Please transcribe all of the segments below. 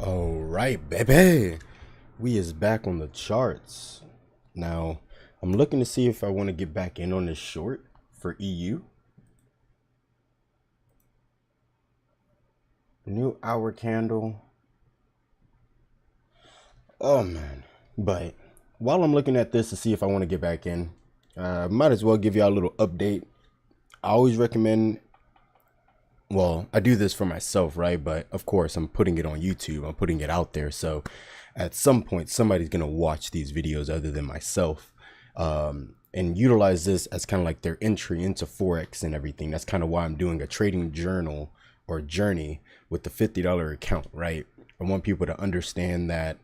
All right, baby. We is back on the charts. Now, I'm looking to see if I want to get back in on this short for EU. New hour candle. Oh, man. But while I'm looking at this to see if I want to get back in, might as well give y'all a little update. I always recommend, well, I do this for myself, right? But of course, I'm putting it on YouTube. I'm putting it out there. So at some point, somebody's going to watch these videos other than myself, and utilize this as kind of like their entry into Forex and everything. That's kind of why I'm doing a trading journal or journey with the $50 account, right? I want people to understand that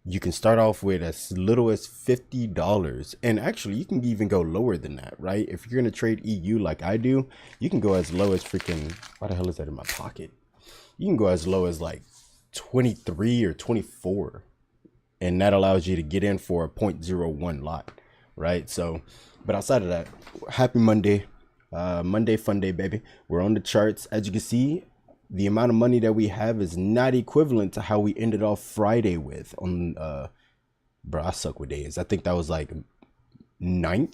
you can start off with as little as $50, and actually you can even go lower than that, right? If you're going to trade EU like I do, you can go as low as freaking, why the hell is that in my pocket? You can go as low as like 23 or 24, and that allows you to get in for a 0.01 lot, right? So, but outside of that, happy Monday. Monday fun day, baby. We're on the charts. As you can see, the amount of money that we have is not equivalent to how we ended off Friday with on bro, I suck with days. I think that was like May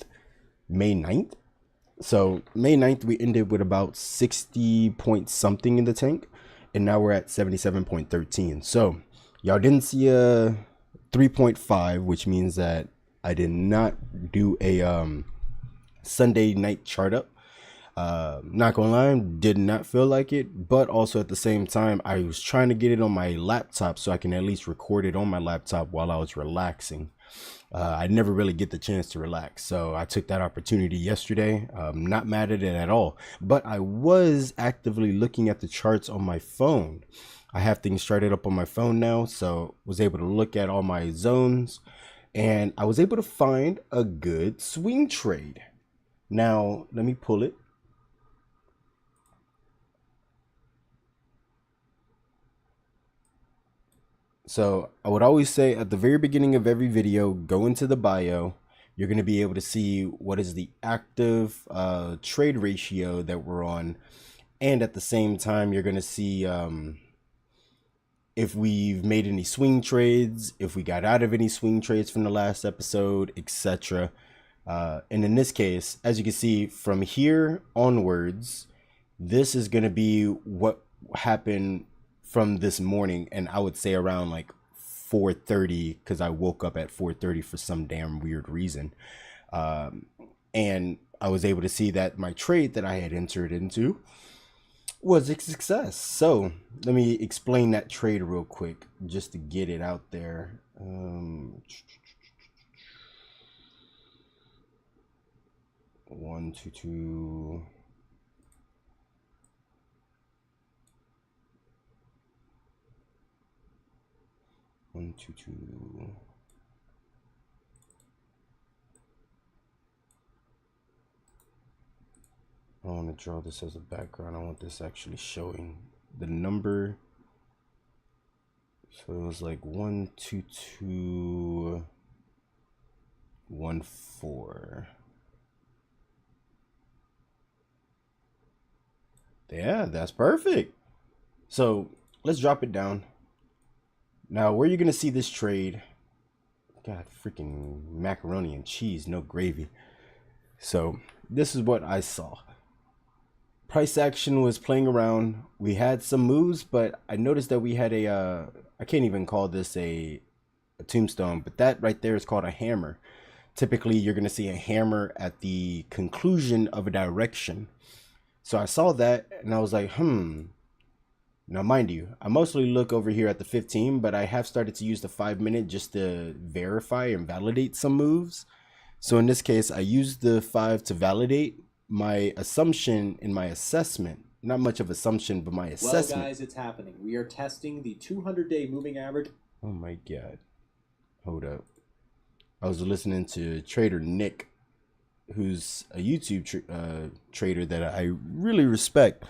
9th. So May 9th we ended with about 60 point something in the tank, and now we're at 77.13. So y'all didn't see a 3.5, which means that I did not do a Sunday night chart up. Not gonna lie, did not feel like it, but also at the same time I was trying to get it on my laptop so I can at least record it on my laptop while I was relaxing. I never really get the chance to relax, so I took that opportunity yesterday. Not mad at it at all, but I was actively looking at the charts on my phone. I have things started up on my phone now, so was able to look at all my zones, and I was able to find a good swing trade. Now let me pull it. So I would always say at the very beginning of every video, go into the bio. You're going to be able to see what is the active trade ratio that we're on. And at the same time, you're going to see if we've made any swing trades, if we got out of any swing trades from the last episode, etc. And in this case, as you can see from here onwards, this is going to be what happened from this morning, and I would say around like 4:30, because I woke up at 4:30 for some damn weird reason, and I was able to see that my trade that I had entered into was a success. So let me explain that trade real quick just to get it out there. 1 2 2 1 2 2. I don't want to draw this as a background. I want this actually showing the number. So it was like 1 2 2 1 4. Yeah, that's perfect. So let's drop it down. Now, where you're going to see this trade, God, freaking macaroni and cheese, no gravy. So this is what I saw. Price action was playing around. We had some moves, but I noticed that we had a, I can't even call this a tombstone, but that right there is called a hammer. Typically, you're going to see a hammer at the conclusion of a direction. So I saw that and I was like, Now, mind you, I mostly look over here at the 15, but I have started to use the 5-minute just to verify and validate some moves. So in this case, I used the 5 to validate my assumption in my assessment. Not much of assumption, but my assessment. Well, guys, it's happening. We are testing the 200-day moving average. Oh my God. Hold up. I was listening to Trader Nick, who's a YouTube trader that I really respect.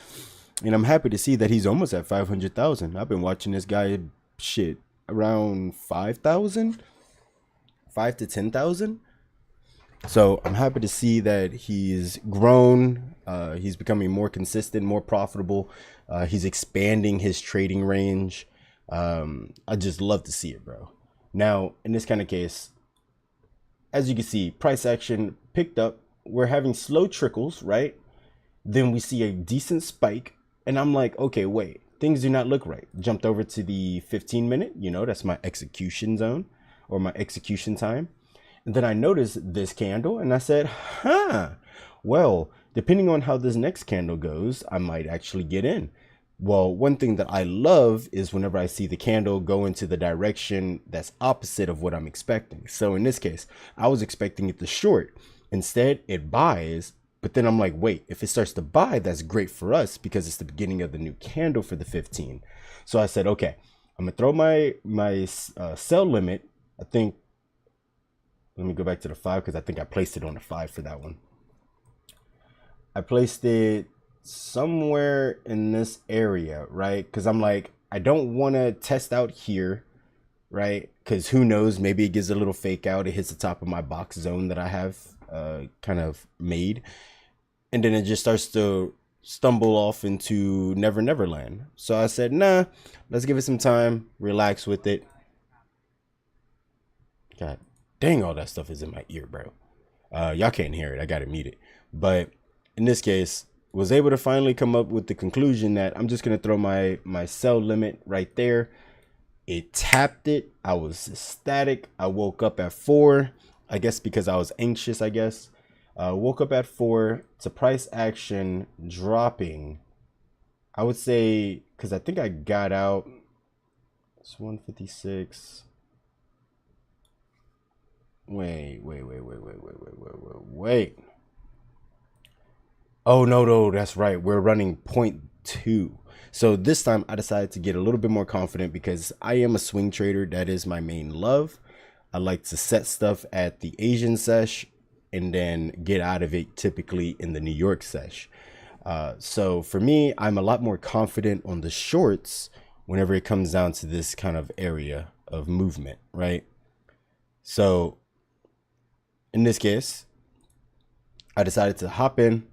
And I'm happy to see that he's almost at 500,000. I've been watching this guy, shit, around 5,000, 5 to 10,000. So I'm happy to see that he's grown. He's becoming more consistent, more profitable. He's expanding his trading range. I just love to see it, bro. Now, in this kind of case, as you can see, price action picked up. We're having slow trickles, right? Then we see a decent spike, and I'm like, okay, wait, things do not look right. Jumped over to the 15-minute, that's my execution zone or my execution time. And then I noticed this candle and I said, well, depending on how this next candle goes, I might actually get in. Well, one thing that I love is whenever I see the candle go into the direction that's opposite of what I'm expecting. So in this case, I was expecting it to short. Instead, it buys. But then I'm like, wait, if it starts to buy, that's great for us because it's the beginning of the new candle for the 15. So I said, okay, I'm gonna throw my sell limit. I think, let me go back to the 5 because I think I placed it on the 5 for that one. I placed it somewhere in this area, right? Because I'm like, I don't want to test out here, right? Because who knows, maybe it gives a little fake out. It hits the top of my box zone that I have kind of made. And then it just starts to stumble off into Never Never Land. So I said, nah, let's give it some time, relax with it. God dang, all that stuff is in my ear, bro. Y'all can't hear it. I got to mute it. But in this case, was able to finally come up with the conclusion that I'm just going to throw my sell limit right there. It tapped it. I was ecstatic. I woke up at 4, I guess because I was anxious, I guess. Woke up at 4 to price action dropping. I would say, because I think I got out. It's 156. Wait. Oh, no, that's right. We're running 0.2. So this time I decided to get a little bit more confident because I am a swing trader. That is my main love. I like to set stuff at the Asian sesh and then get out of it typically in the New York sesh. So for me, I'm a lot more confident on the shorts whenever it comes down to this kind of area of movement, right? So in this case, I decided to hop in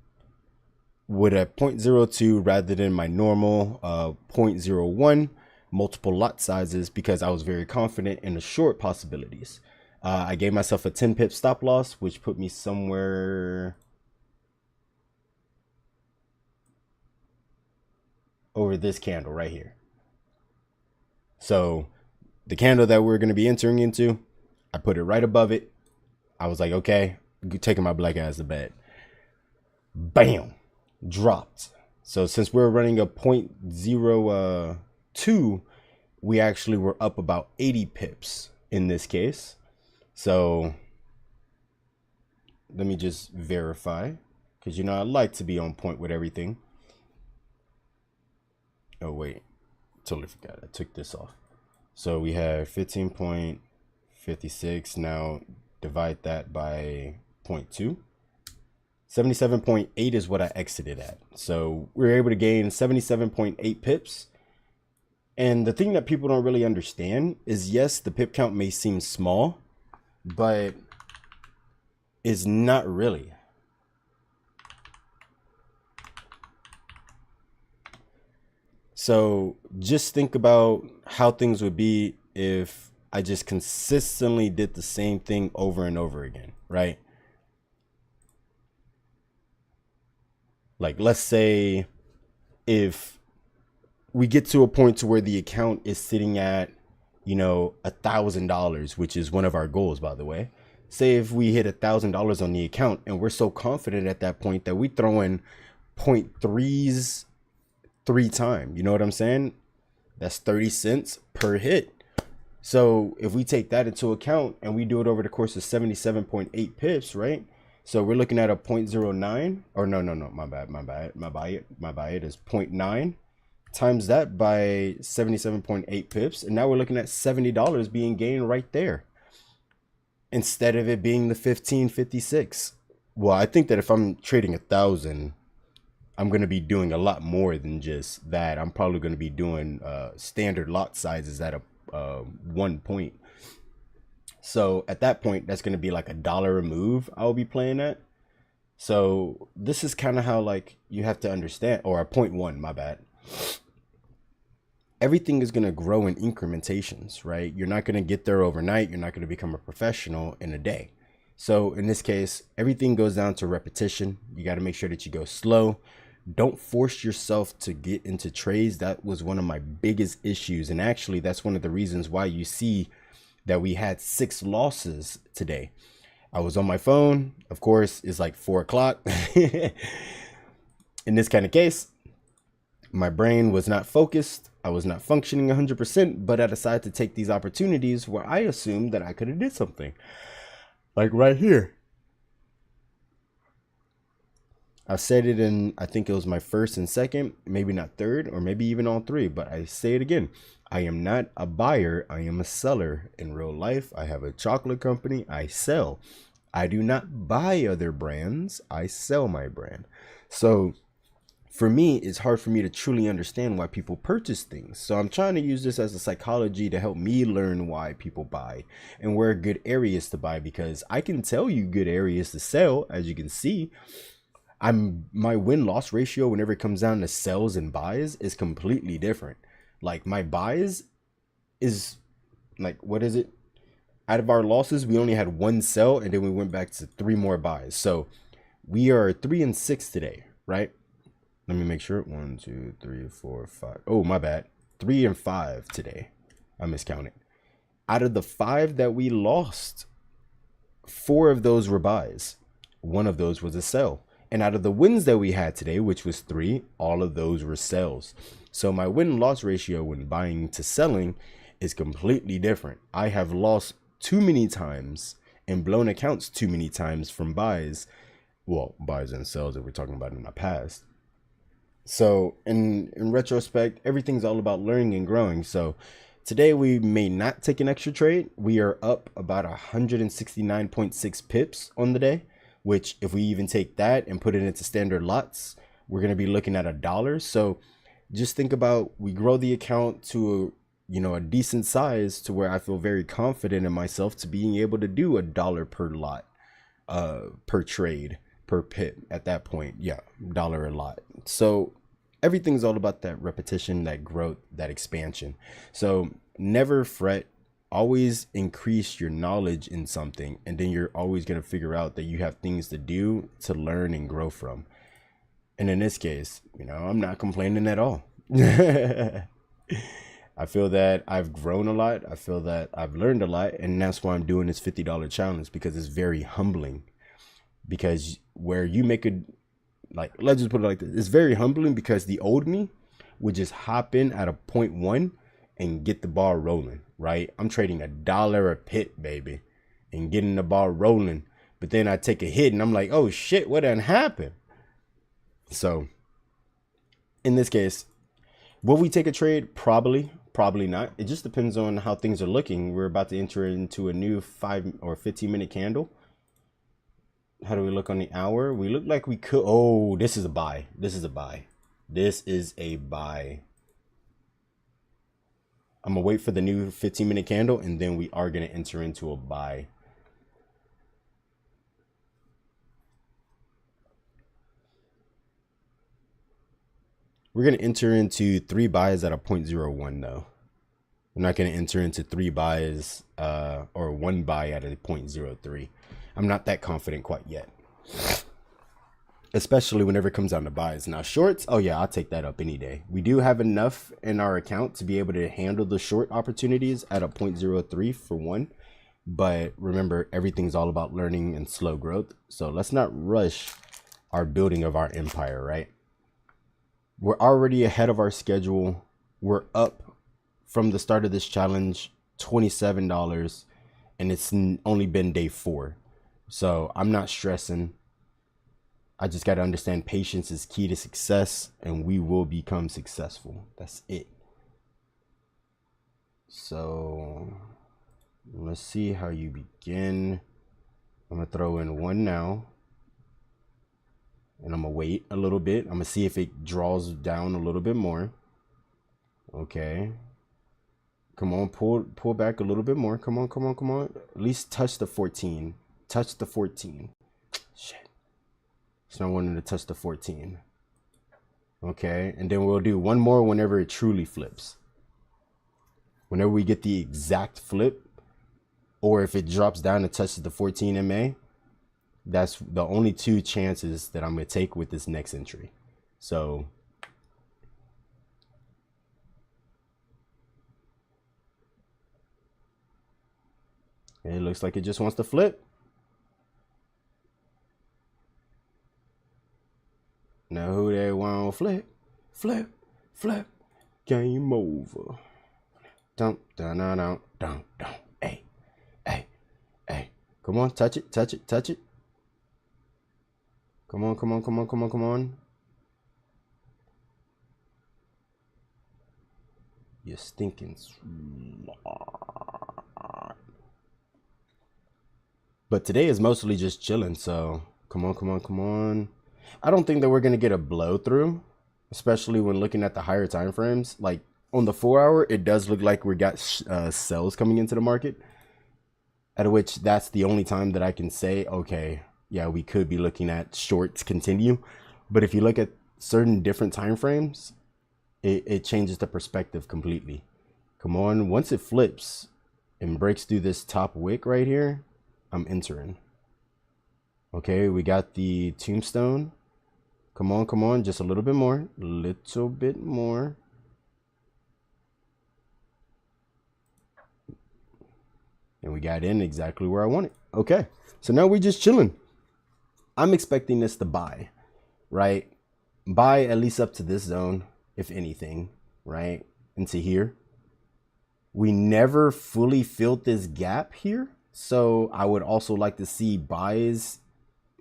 with a 0.02 rather than my normal 0.01 multiple lot sizes because I was very confident in the short possibilities. I gave myself a 10 pip stop loss, which put me somewhere over this candle right here. So the candle that we're going to be entering into, I put it right above it. I was like, okay, taking my black ass to bed. Bam, dropped. So since we're running a 0.02, we actually were up about 80 pips in this case. So let me just verify because, I like to be on point with everything. Oh, wait, totally forgot. I took this off. So we have 15.56. Now divide that by 0.2. 77.8 is what I exited at. So we were able to gain 77.8 pips. And the thing that people don't really understand is, yes, the pip count may seem small, but it's not really. So just think about how things would be if I just consistently did the same thing over and over again, right? Like, let's say if we get to a point to where the account is sitting at, $1,000, which is one of our goals, by the way. Say if we hit $1,000 on the account and we're so confident at that point that we throw in 0.3s 3 times, you know what I'm saying? That's 30 cents per hit. So if we take that into account and we do it over the course of 77.8 pips, right? So we're looking at a 0.09 or no, my bad. It is 0.9 times that by 77.8 pips. And now we're looking at $70 being gained right there instead of it being the 15.56. Well, I think that if I'm trading 1,000, I'm going to be doing a lot more than just that. I'm probably going to be doing standard lot sizes at a 1 point. So at that point, that's going to be like $1 a move I'll be playing at. So this is kind of how, like, you have to understand, or a 0.1, my bad. everything is going to grow in incrementations, right? You're not going to get there overnight. You're not going to become a professional in a day. So in this case, everything goes down to repetition. You got to make sure that you go slow. Don't force yourself to get into trades. That was one of my biggest issues. And actually, that's one of the reasons why you see that we had 6 losses today. I was on my phone. Of course, it's like 4 o'clock. In this kind of case, my brain was not focused. I was not functioning 100%, but I decided to take these opportunities where I assumed that I could have did something. Like right here. I said it in, I think it was my first and second, maybe not third, or maybe even all 3, but I say it again. I am not a buyer. I am a seller. In real life, I have a chocolate company. I sell. I do not buy other brands. I sell my brand. So for me, it's hard for me to truly understand why people purchase things. So I'm trying to use this as a psychology to help me learn why people buy and where good areas to buy, because I can tell you good areas to sell. As you can see, my win-loss ratio whenever it comes down to sells and buys is completely different. Like my buys is like, what is it? Out of our losses, we only had 1 sell, and then we went back to 3 more buys. So we are 3 and 6 today, right? Let me make sure. 1, 2, 3, 4, 5. Oh, my bad. 3 and 5 today. I miscounted. Out of the 5 that we lost, 4 of those were buys. 1 of those was a sell. And out of the wins that we had today, which was 3, all of those were sells. So my win-loss ratio when buying to selling is completely different. I have lost too many times and blown accounts too many times from buys. Well, buys and sells that we're talking about in the past. So in retrospect, everything's all about learning and growing. So today we may not take an extra trade. We are up about 169.6 pips on the day, which if we even take that and put it into standard lots, we're going to be looking at $1. So just think about, we grow the account to a decent size to where I feel very confident in myself to being able to do $1 per lot, per trade, per pip at that point. Yeah, $1 a lot. So everything's all about that repetition, that growth, that expansion. So never fret. Always increase your knowledge in something, and then you're always going to figure out that you have things to do to learn and grow from. And in this case, I'm not complaining at all. I feel that I've grown a lot. I feel that I've learned a lot, and that's why I'm doing this $50 challenge, because it's very humbling. Because where you make it, like, let's just put it like this, it's very humbling because the old me would just hop in at a 0.1 and get the ball rolling, right? I'm trading $1 a pip, baby, and getting the ball rolling. But then I take a hit and I'm like, oh shit, what done happened? So in this case, will we take a trade? Probably not. It just depends on how things are looking. We're about to enter into a new 5 or 15-minute candle. How do we look on the hour? We look like we could. Oh, this is a buy. This is a buy. This is a buy. I'm going to wait for the new 15-minute candle, and then we are going to enter into a buy. We're going to enter into 3 buys at a 0.01 though. We're not going to enter into 3 buys or 1 buy at a 0.03. I'm not that confident quite yet. Especially whenever it comes down to buys. Now shorts, oh yeah, I'll take that up any day. We do have enough in our account to be able to handle the short opportunities at a 0.03 for 1. But remember, everything's all about learning and slow growth. So let's not rush our building of our empire, right? We're already ahead of our schedule. We're up from the start of this challenge $27, and it's only been day 4. So I'm not stressing. I just got to understand patience is key to success, and we will become successful. That's it. So let's see how you begin. I'm going to throw in 1 now. And I'm going to wait a little bit. I'm going to see if it draws down a little bit more. Okay. Come on, pull back a little bit more. Come on. At least touch the 14. Touch the 14. Shit. It's not wanting to touch the 14. Okay. And then we'll do 1 more whenever it truly flips. whenever we get the exact flip, or if it drops down and touches the 14 MA, that's the only two chances that I'm going to take with this next entry. So it looks like it just wants to flip. Now who they want to flip? Flip, flip, game over. Dum, dum, dum, dum, dum, dum. Hey, hey, hey. Come on, touch it, touch it, touch it. Come on, come on, come on, come on, come on. You're stinking smart. But today is mostly just chilling, so come on, come on, come on. I don't think that we're going to get a blow through, especially when looking at the higher time frames. Like on the 4 hour, it does look like we got sells coming into the market, at which that's the only time that I can say, okay, yeah, we could be looking at shorts continue. But if you look at certain different time frames, it changes the perspective completely. Come on, once it flips and breaks through this top wick right here, I'm entering. Okay, we got the tombstone. Come on, just a little bit more, little bit more. And we got in exactly where I want it. Okay, so now we're just chilling. I'm expecting this to buy, right? Buy at least up to this zone, if anything, right? Into here. We never fully filled this gap here. So I would also like to see buys,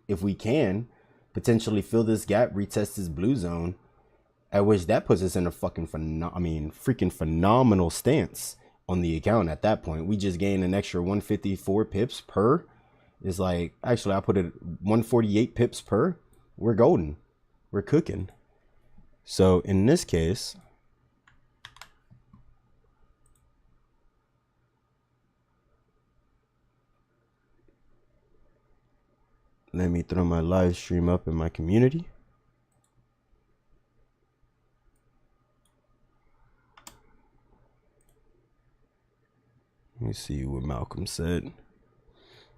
if we can, potentially fill this gap, retest this blue zone, at which that puts us in a fucking freaking phenomenal stance on the account at that point. We just gained an extra 154 pips per. It's like, actually, I put it 148 pips per. We're golden. We're cooking. So in this case, let me throw my live stream up in my community. Let me see what Malcolm said.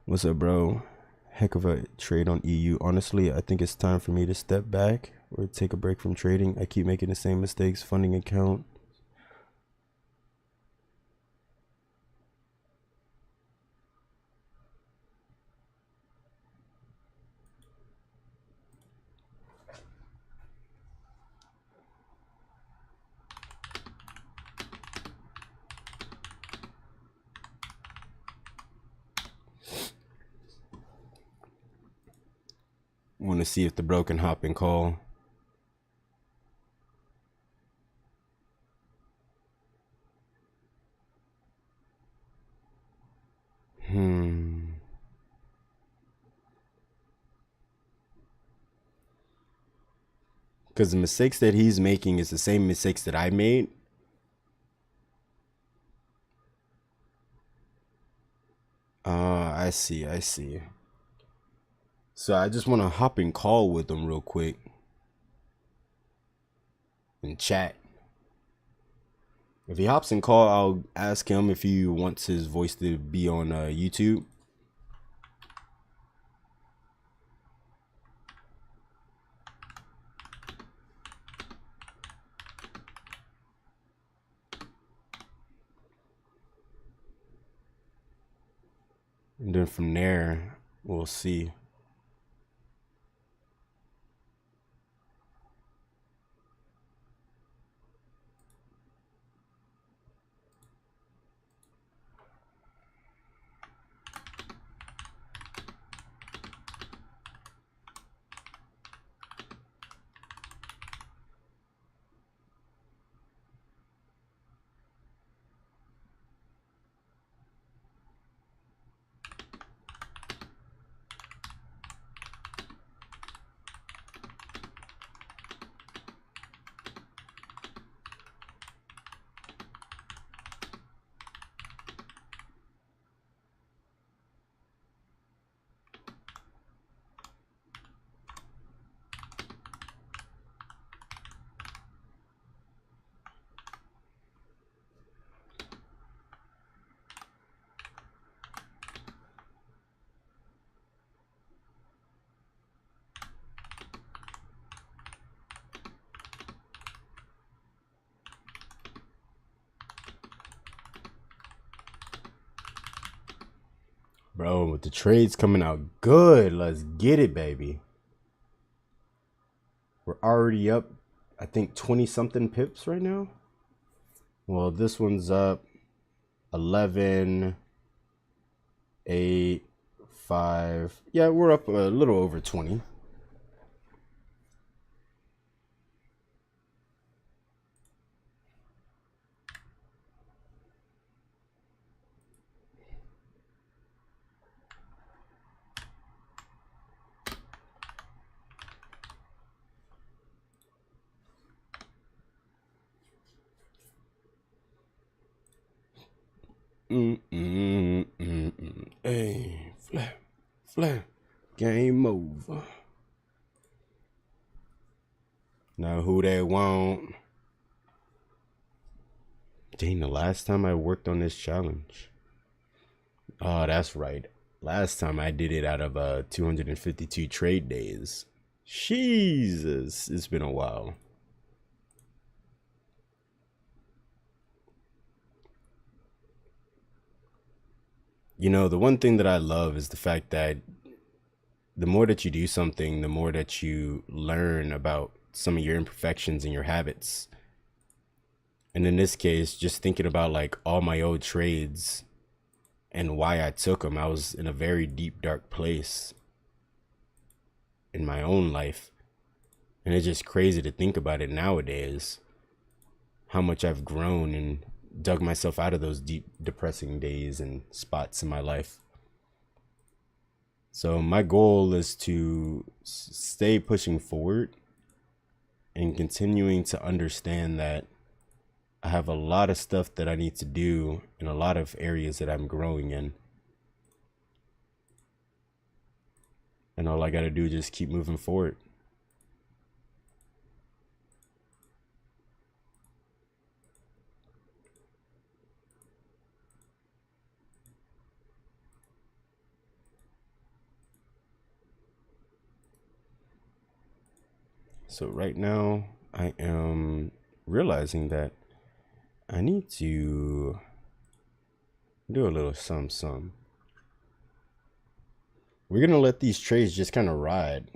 What's up, bro? Heck of a trade on EU. Honestly, I think it's time for me to step back or take a break from trading. I keep making the same mistakes. Funding account. Want to see if the bro can hop and call. Because the mistakes that he's making is the same mistakes that I made. I see. So I just want to hop and call with him real quick and chat. If he hops and call, I'll ask him if he wants his voice to be on YouTube. And then from there, we'll see. Bro, with the trades coming out good, let's get it, baby. We're already up, I think, 20 something pips right now. Well, this one's up 11, 8, 5. Yeah, we're up a little over 20. Hey, flap, game over. Now who they want? Dang, the last time I worked on this challenge. Oh, that's right. Last time I did it out of 252 trade days. Jesus, it's been a while. You know, the one thing that I love is the fact that the more that you do something, the more that you learn about some of your imperfections and your habits. And in this case, just thinking about like all my old trades and why I took them, I was in a very deep, dark place in my own life. And it's just crazy to think about it nowadays, how much I've grown and dug myself out of those deep, depressing days and spots in my life. So my goal is to stay pushing forward and continuing to understand that I have a lot of stuff that I need to do in a lot of areas that I'm growing in. And all I got to do is just keep moving forward. So right now I am realizing that I need to do a little some. We're going to let these trades just kind of ride.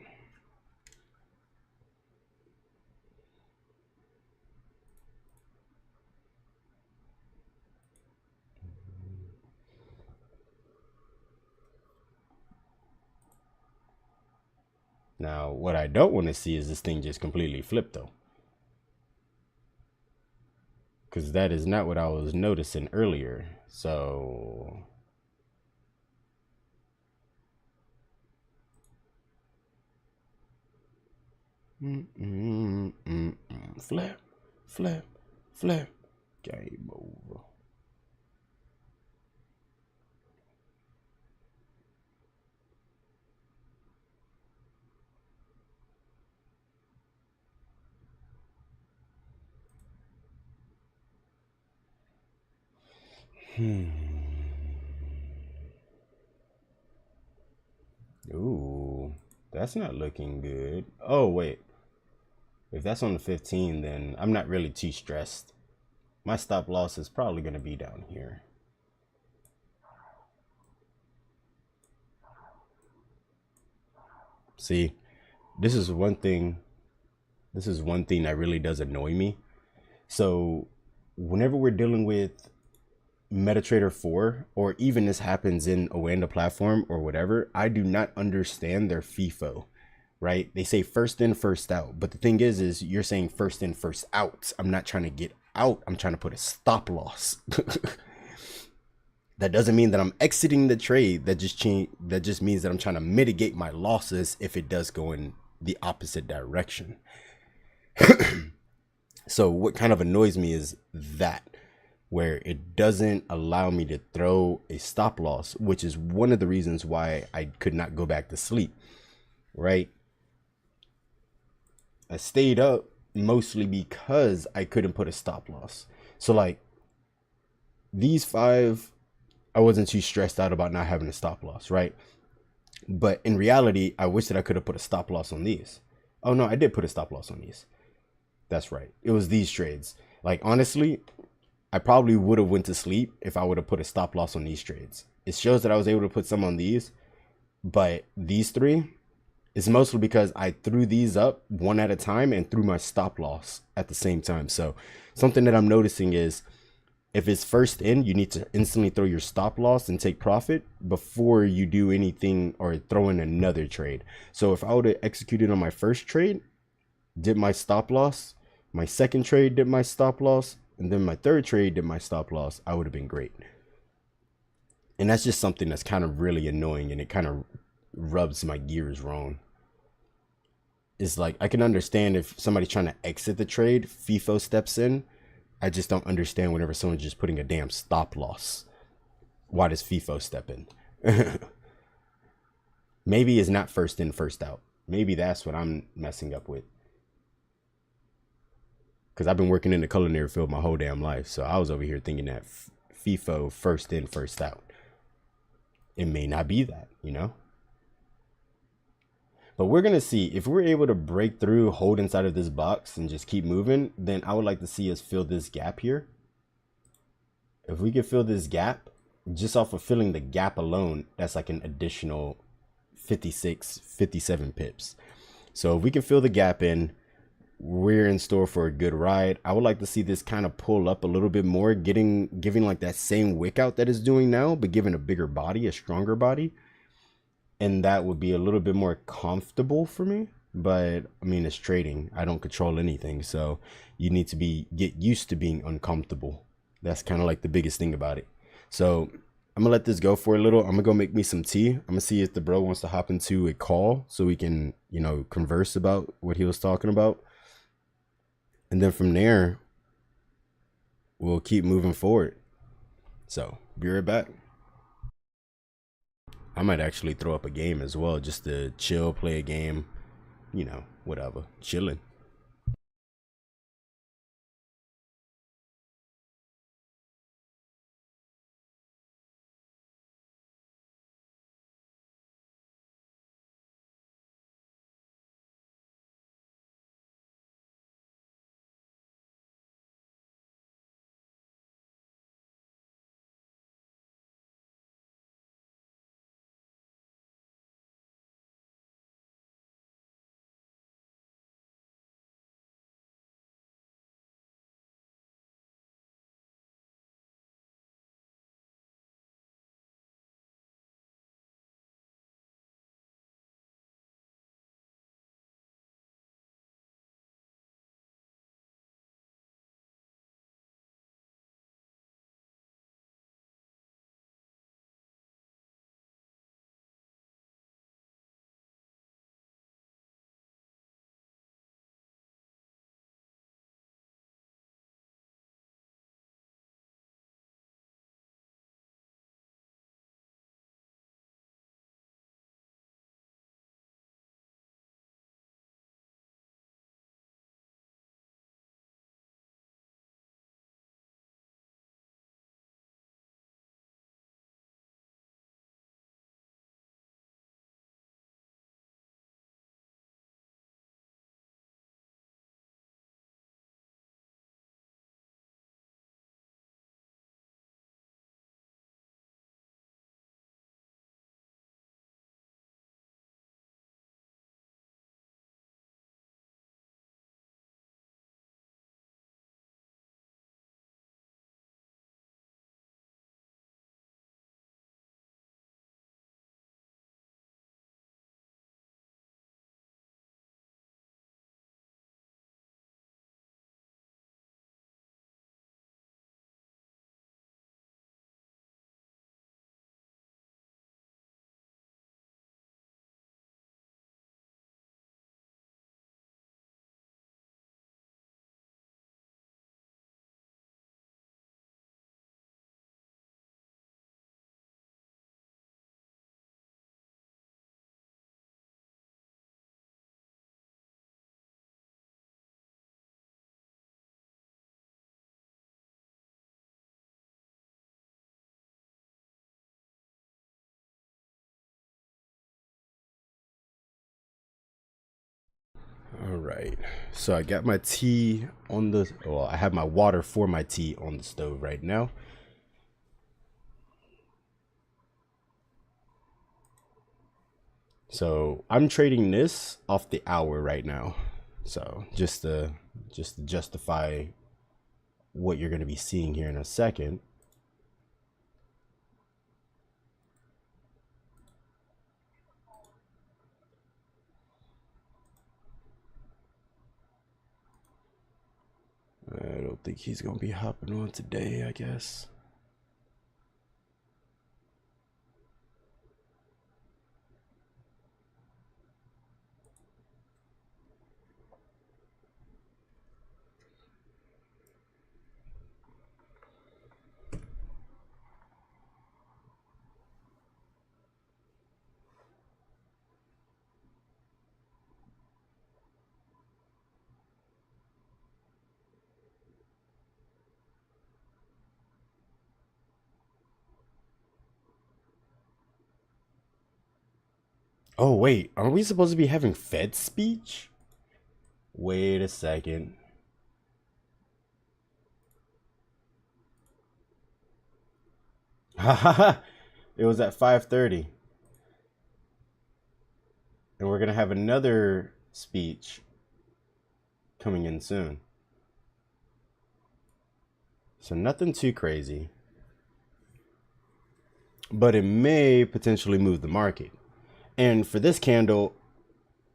Now, what I don't want to see is this thing just completely flip, though. Because that is not what I was noticing earlier. So flip, game over. Ooh, that's not looking good. Oh, wait. If that's on the 15, then I'm not really too stressed. My stop loss is probably going to be down here. See, this is one thing that really does annoy me. So whenever we're dealing with MetaTrader 4, or even this happens in a Wanda platform or whatever, I do not understand their FIFO, right? They say first in, first out. But the thing is you're saying first in, first out. I'm not trying to get out. I'm trying to put a stop loss. That doesn't mean that I'm exiting the trade. That just means that I'm trying to mitigate my losses if it does go in the opposite direction. So what kind of annoys me is that, where it doesn't allow me to throw a stop loss, which is one of the reasons why I could not go back to sleep, right? I stayed up mostly because I couldn't put a stop loss. So like these 5, I wasn't too stressed out about not having a stop loss, right? But in reality, I wish that I could have put a stop loss on these. Oh no, I did put a stop loss on these. That's right. It was these trades. Like honestly, I probably would have went to sleep if I would have put a stop loss on these trades. It shows that I was able to put some on these, but these three is mostly because I threw these up one at a time and threw my stop loss at the same time. So something that I'm noticing is if it's first in, you need to instantly throw your stop loss and take profit before you do anything or throw in another trade. So if I would have executed on my first trade, did my stop loss, my second trade did my stop loss, and then my third trade did my stop loss, I would have been great. And that's just something that's kind of really annoying, and it kind of rubs my gears wrong. It's like I can understand if somebody's trying to exit the trade, FIFO steps in. I just don't understand whenever someone's just putting a damn stop loss. Why does FIFO step in? Maybe it's not first in, first out. Maybe that's what I'm messing up with. Because I've been working in the culinary field my whole damn life. So I was over here thinking that FIFO first in, first out. It may not be that, you know? But we're going to see if we're able to break through, hold inside of this box and just keep moving, then I would like to see us fill this gap here. If we can fill this gap, just off of filling the gap alone, that's like an additional 56, 57 pips. So if we can fill the gap in, we're in store for a good ride. I would like to see this kind of pull up a little bit more, giving like that same wick out that it's doing now, but giving a bigger body, a stronger body. And that would be a little bit more comfortable for me. But I mean, it's trading. I don't control anything. So you need to get used to being uncomfortable. That's kind of like the biggest thing about it. So I'm gonna let this go for a little. I'm gonna go make me some tea. I'm gonna see if the bro wants to hop into a call so we can, you know, converse about what he was talking about. And then from there, we'll keep moving forward. So be right back. I might actually throw up a game as well, just to chill, play a game, you know, whatever, chilling. All right. So I got my tea on the. Well, I have my water for my tea on the stove right now. So I'm trading this off the hour right now. So just to justify what you're going to be seeing here in a second. I don't think he's going to be hopping on today, I guess. Oh, wait. Are we supposed to be having Fed speech? Wait a second. It was at 5:30. And we're going to have another speech coming in soon. So nothing too crazy. But it may potentially move the market. And for this candle,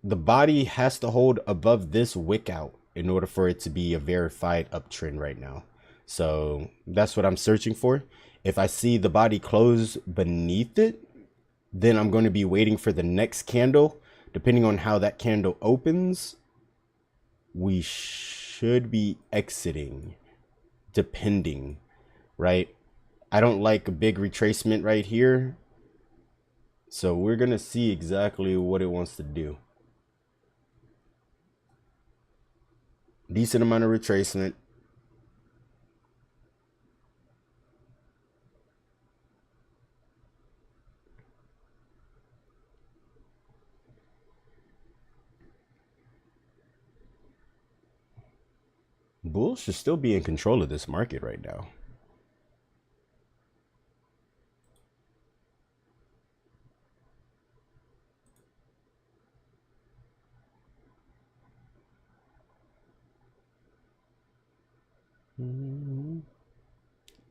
the body has to hold above this wick out in order for it to be a verified uptrend right now. So that's what I'm searching for. If I see the body close beneath it, then I'm going to be waiting for the next candle. Depending on how that candle opens, we should be exiting, depending, right? I don't like a big retracement right here. So we're going to see exactly what it wants to do. Decent amount of retracement. Bulls should still be in control of this market right now.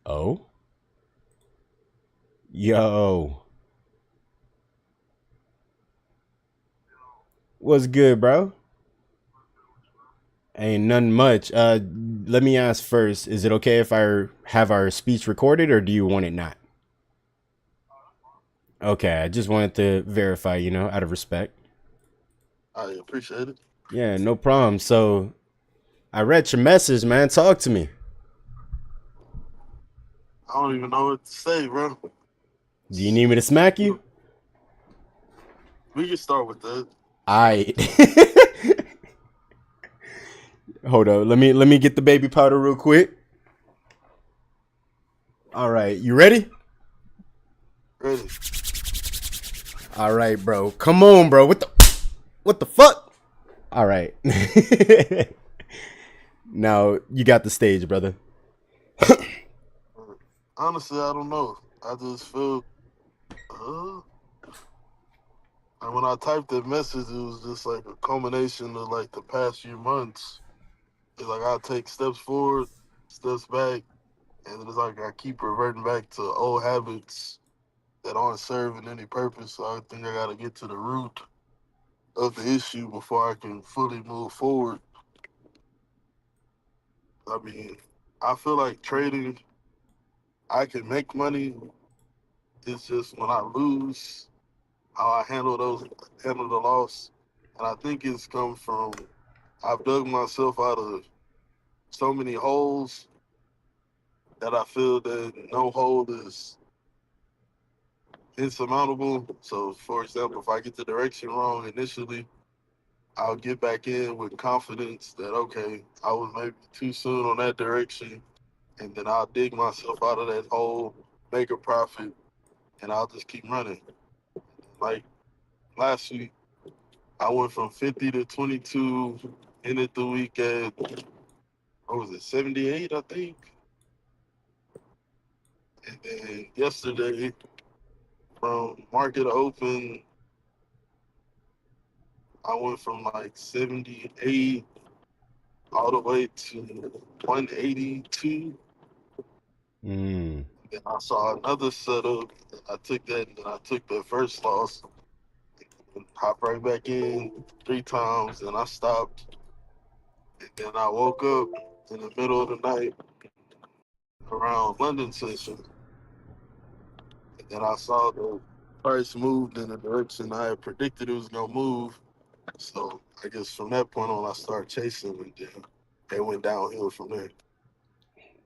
Oh? Yo. What's good, bro? Ain't nothing much. Let me ask first, is it okay if I have our speech recorded or do you want it not? Okay, I just wanted to verify, out of respect. I appreciate it. Yeah, no problem. So I read your message, man. Talk to me. I don't even know what to say, bro. Do you need me to smack you? We can start with that. I hold up. Let me get the baby powder real quick. All right, you ready? Ready? All right, bro. Come on, bro. What the fuck? All right. Now you got the stage, brother. Honestly, I don't know. I just feel. And when I typed that message, it was just like a culmination of like the past few months. It's like I take steps forward, steps back, and it's like I keep reverting back to old habits that aren't serving any purpose. So I think I got to get to the root of the issue before I can fully move forward. I mean, I feel like trading, I can make money. It's just when I lose, how I handle the loss, and I think it's come from I've dug myself out of so many holes that I feel that no hole is insurmountable. So, for example, if I get the direction wrong initially, I'll get back in with confidence that okay, I was maybe too soon on that direction, and then I'll dig myself out of that hole, make a profit, and I'll just keep running. Like last week, I went from 50 to 22, ended the week at, what was it, 78, I think. And then yesterday, from market open, I went from like 78 all the way to 182. Mm. Then I saw another setup. I took that, and then I took the first loss and hopped right back in 3 times, and I stopped. And then I woke up in the middle of the night around London session, and then I saw the price moved in the direction I had predicted it was gonna move. So I guess from that point on, I started chasing, and then it went downhill from there.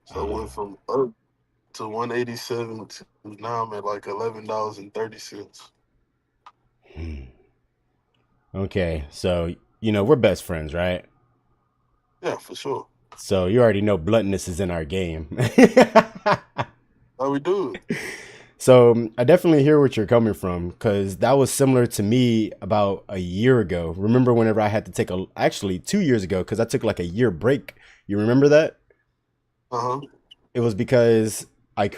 So I went from up to 187 to now I'm at like $11.30. Hmm. Okay, so we're best friends, right? Yeah, for sure. So you already know bluntness is in our game. How we do it? So I definitely hear what you're coming from, because that was similar to me about a year ago. Remember whenever I had to take actually 2 years ago, because I took like a year break. You remember that? Uh huh. It was because I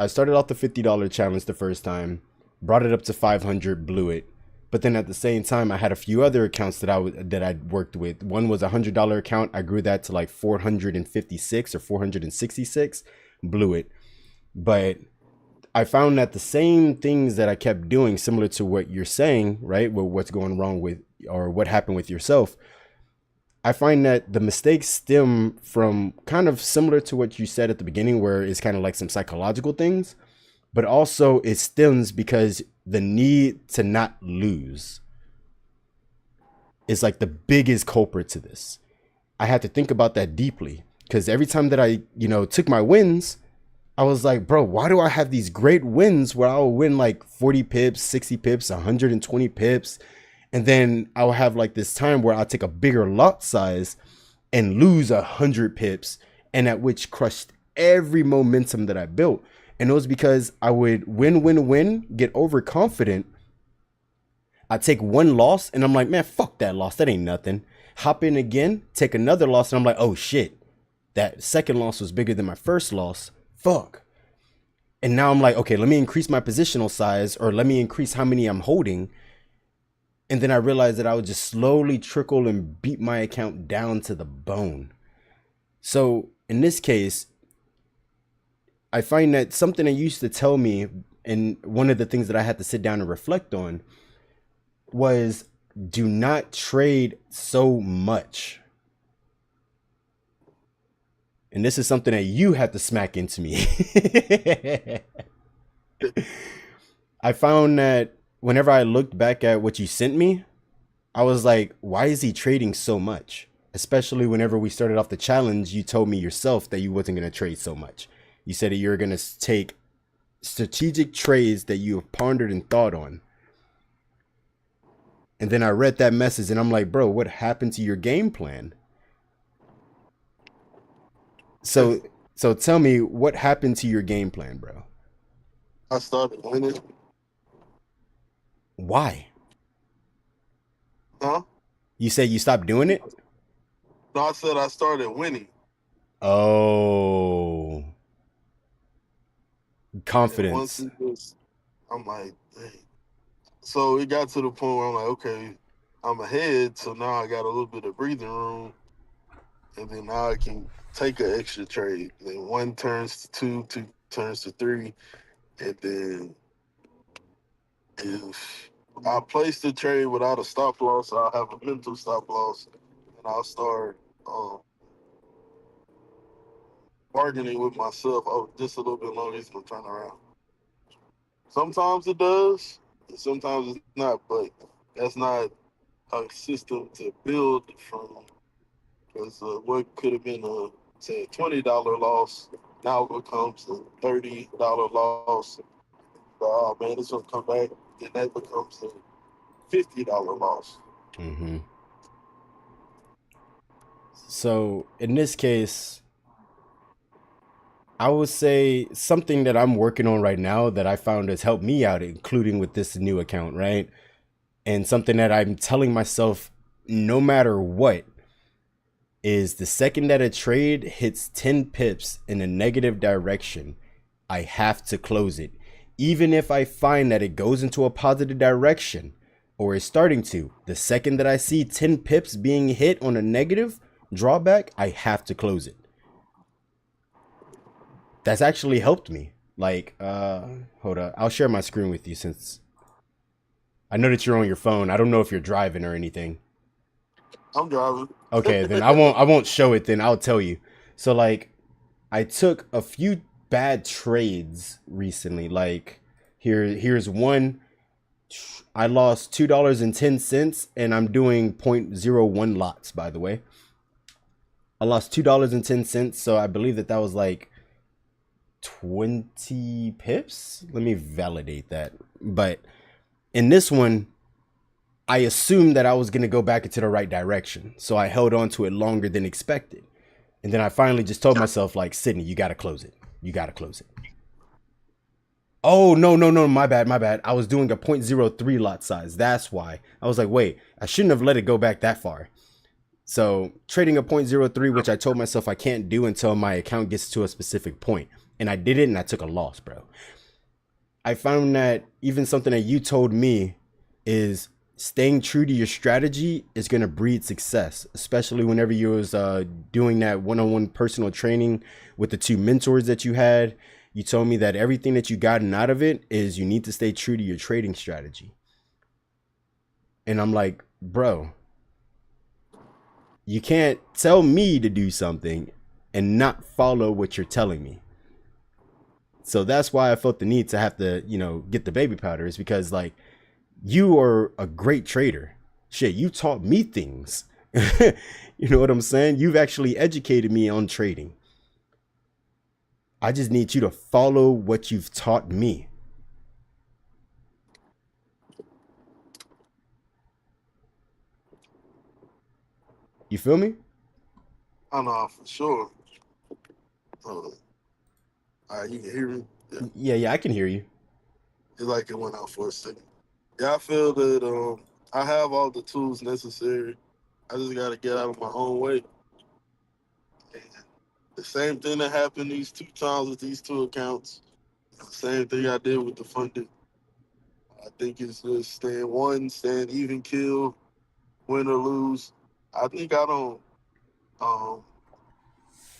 started off the $50 challenge the first time, brought it up to 500, blew it. But then at the same time, I had a few other accounts that I'd worked with. One was $100 account. I grew that to like 456 or 466, blew it. But I found that the same things that I kept doing, similar to what you're saying, right? Well, what's going wrong with, or what happened with yourself. I find that the mistakes stem from kind of similar to what you said at the beginning, where it's kind of like some psychological things, but also it stems because the need to not lose is like the biggest culprit to this. I had to think about that deeply, because every time that I, took my wins, I was like, bro, why do I have these great wins where I'll win like 40 pips, 60 pips, 120 pips? And then I'll have like this time where I'll take a bigger lot size and lose 100 pips, and at which crushed every momentum that I built. And it was because I would win, get overconfident. I take one loss and I'm like, man, fuck that loss. That ain't nothing. Hop in again, take another loss, and I'm like, oh shit, that second loss was bigger than my first loss. Fuck. And now I'm like, okay, let me increase my positional size, or let me increase how many I'm holding. And then I realized that I would just slowly trickle and beat my account down to the bone. So in this case, I find that something that used to tell me, and one of the things that I had to sit down and reflect on, was do not trade so much. And this is something that you had to smack into me. I found that whenever I looked back at what you sent me, I was like, why is he trading so much? Especially whenever we started off the challenge, you told me yourself that you wasn't going to trade so much. You said that you were going to take strategic trades that you have pondered and thought on. And then I read that message and I'm like, bro, what happened to your game plan? So tell me, what happened to your game plan, bro? I started winning. Why? Huh? You said you stopped doing it? No, I said I started winning. Oh, And once confidence. it was, I'm like, dang. So it got to the point where I'm like, okay, I'm ahead. So now I got a little bit of breathing room. And then now I can take an extra trade. Then one turns to two, two turns to three. And then if I place the trade without a stop loss, I'll have a mental stop loss. And I'll start um, bargaining with myself. Oh, just a little bit longer, it's going to turn around. Sometimes it does, and sometimes it's not. But that's not a system to build from. Because what could have been a, say, $20 loss now becomes a $30 loss. Oh man, it's gonna come back, and that becomes a $50 loss. Mm-hmm. So in this case, I would say something that I'm working on right now that I found has helped me out, including with this new account, right? And something that I'm telling myself no matter what is the second that a trade hits 10 pips in a negative direction, I have to close it. Even if I find that it goes into a positive direction or is starting to, the second that I see 10 pips being hit on a negative drawback, I have to close it. That's actually helped me. Like, hold up. I'll share my screen with you since I know that you're on your phone. I don't know if you're driving or anything. I'm driving. Okay, then I won't show it then. I'll tell you. So like I took a few bad trades recently. Like here's one. I lost $2.10 and I'm doing 0.01 lots, by the way. I lost $2.10, so I believe that was like 20 pips. Let me validate that. But in this one, I assumed that I was going to go back into the right direction. So I held on to it longer than expected. And then I finally just told myself, like, Sydney, you got to close it. You got to close it. Oh, no. My bad. I was doing a 0.03 lot size. That's why. I was like, wait, I shouldn't have let it go back that far. So trading a 0.03, which I told myself I can't do until my account gets to a specific point. And I did it and I took a loss, bro. I found that even something that you told me is staying true to your strategy is going to breed success, especially whenever you was doing that one-on-one personal training with the two mentors that you had. You told me that everything that you gotten out of it is you need to stay true to your trading strategy. And I'm like, bro, you can't tell me to do something and not follow what you're telling me. So that's why I felt the need to have to, get the baby powder, is because like you are a great trader. Shit, you taught me things. You know what I'm saying? You've actually educated me on trading. I just need you to follow what you've taught me. You feel me? I know for sure. All right, you can hear me? Yeah, I can hear you. It's like it went out for a second. Yeah, I feel that I have all the tools necessary. I just got to get out of my own way. And the same thing that happened these two times with these two accounts, the same thing I did with the funded. I think it's just staying even kill, win or lose. I think I don't, um,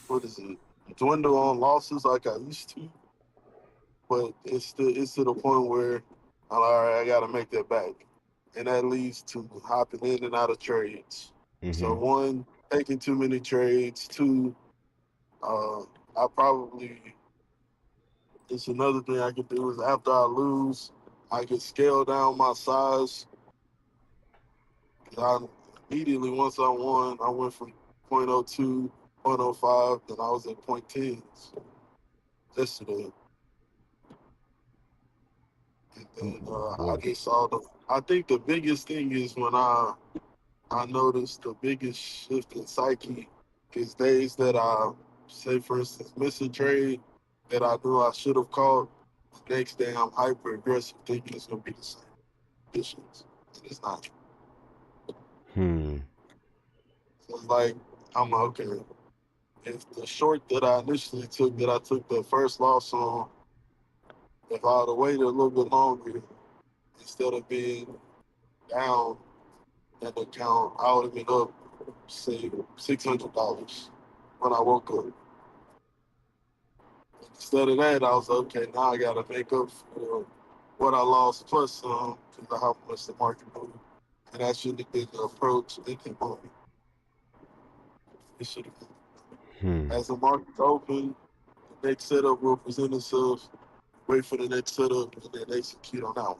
what is it, dwindle on losses like I used to, but it's to the point where, all right, I got to make that back. And that leads to hopping in and out of trades. So Mm-hmm. one, taking too many trades. Two, uh, I probably it's another thing I can do is after I lose, I can scale down my size. I immediately once I won, I went from 0.02, 0.05, then I was at 0.10s yesterday. And then I Whoa. just saw the. I think the biggest thing is when I noticed the biggest shift in psyche is days that I, say for instance, miss a trade that I knew I should have called. The next day I'm hyper aggressive thinking it's gonna be the same conditions. And it's not. Hmm. So it's like I'm like, okay, if the short that I initially took that I took the first loss on, if I had waited a little bit longer instead of being down in the account, I would have been up say $600 when I woke up. Instead of that, I was okay. Now I got to make up for what I lost plus some because of how much the market moved. And that shouldn't have been the approach in the moment. It should have been. Hmm. As the market's open, the next setup will present itself. Wait for the next setup and then execute on that one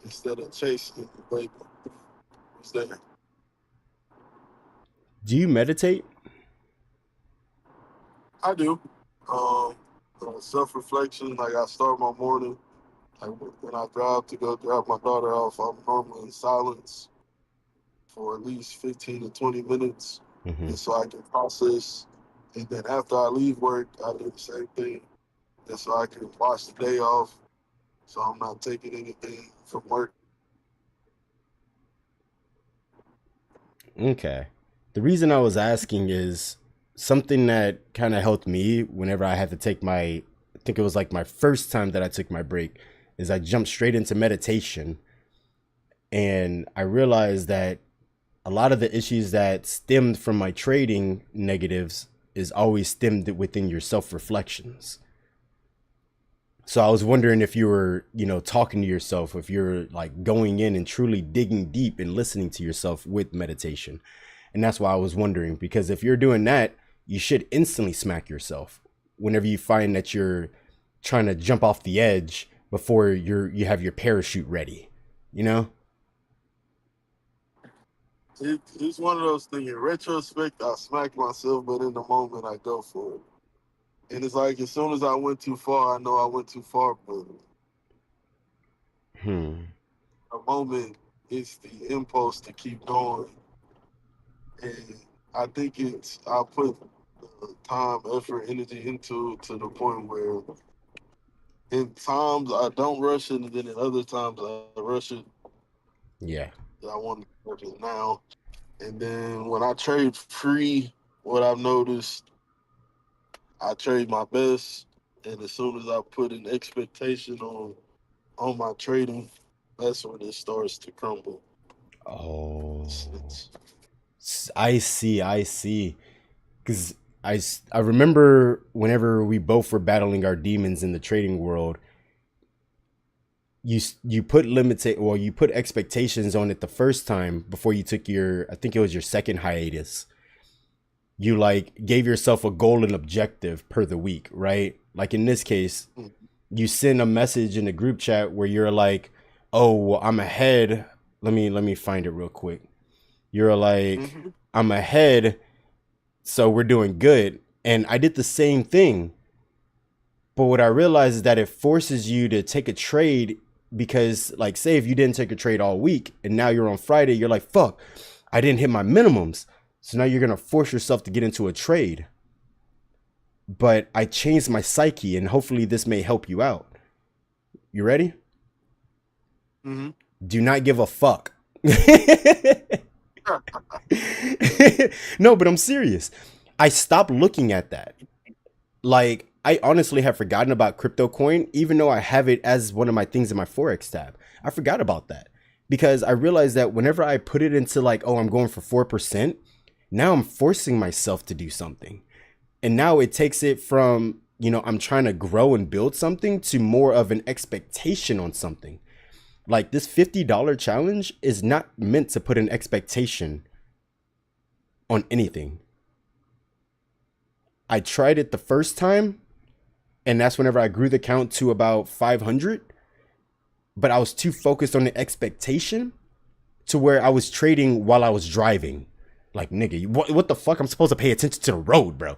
instead of chasing the wait. What's that? Do you meditate? I do. Um, Self reflection. Like I start my morning. Like when I drive to go drop my daughter off, I'm normally in silence for at least 15 to 20 minutes, Mm-hmm. and so I can process. And then after I leave work, I do the same thing, and so I can wash the day off, so I'm not taking anything from work. Okay. The reason I was asking is something that kind of helped me whenever I had to take my, I think it was like my first time that I took my break, is I jumped straight into meditation. And I realized that a lot of the issues that stemmed from my trading negatives is always stemmed within your self reflections. So I was wondering if you were, talking to yourself, if you're like going in and truly digging deep and listening to yourself with meditation. And that's why I was wondering, because if you're doing that, you should instantly smack yourself whenever you find that you're trying to jump off the edge before you have your parachute ready, you know? It's one of those things. In retrospect, I smack myself, but in the moment, I go for it. And it's like as soon as I went too far, I know I went too far. But Hmm. the moment, it's the impulse to keep going. And I think I put time, effort, energy into it to the point where in times I don't rush it, and then in other times I rush it. Yeah. I want to rush it now. And then when I trade free, what I've noticed, I trade my best, and as soon as I put an expectation on my trading, that's when it starts to crumble. Oh, I see. I see. Because I remember whenever we both were battling our demons in the trading world, you put you put expectations on it the first time before you took your, I think it was your second hiatus. You like gave yourself a goal and objective per the week, right? Like in this case, you send a message in the group chat where you're like, "Oh, well, I'm ahead. Let me find it real quick." You're like, "I'm ahead, so we're doing good." And I did the same thing. But what I realized is that it forces you to take a trade because, like, say if you didn't take a trade all week and now you're on Friday, you're like, fuck, I didn't hit my minimums. So now you're going to force yourself to get into a trade. But I changed my psyche, and hopefully this may help you out. You ready? Mm-hmm. Do not give a fuck. No, but I'm serious. I stopped looking at that. Like, I honestly have forgotten about crypto coin, even though I have it as one of my things in my Forex tab. I forgot about that because I realized that whenever I put it into like, oh, I'm going for 4%, now I'm forcing myself to do something. And now it takes it from, I'm trying to grow and build something to more of an expectation on something. Like this $50 challenge is not meant to put an expectation on anything. I tried it the first time, and that's whenever I grew the count to about 500. But I was too focused on the expectation to where I was trading while I was driving. Like, nigga, what the fuck? I'm supposed to pay attention to the road, bro.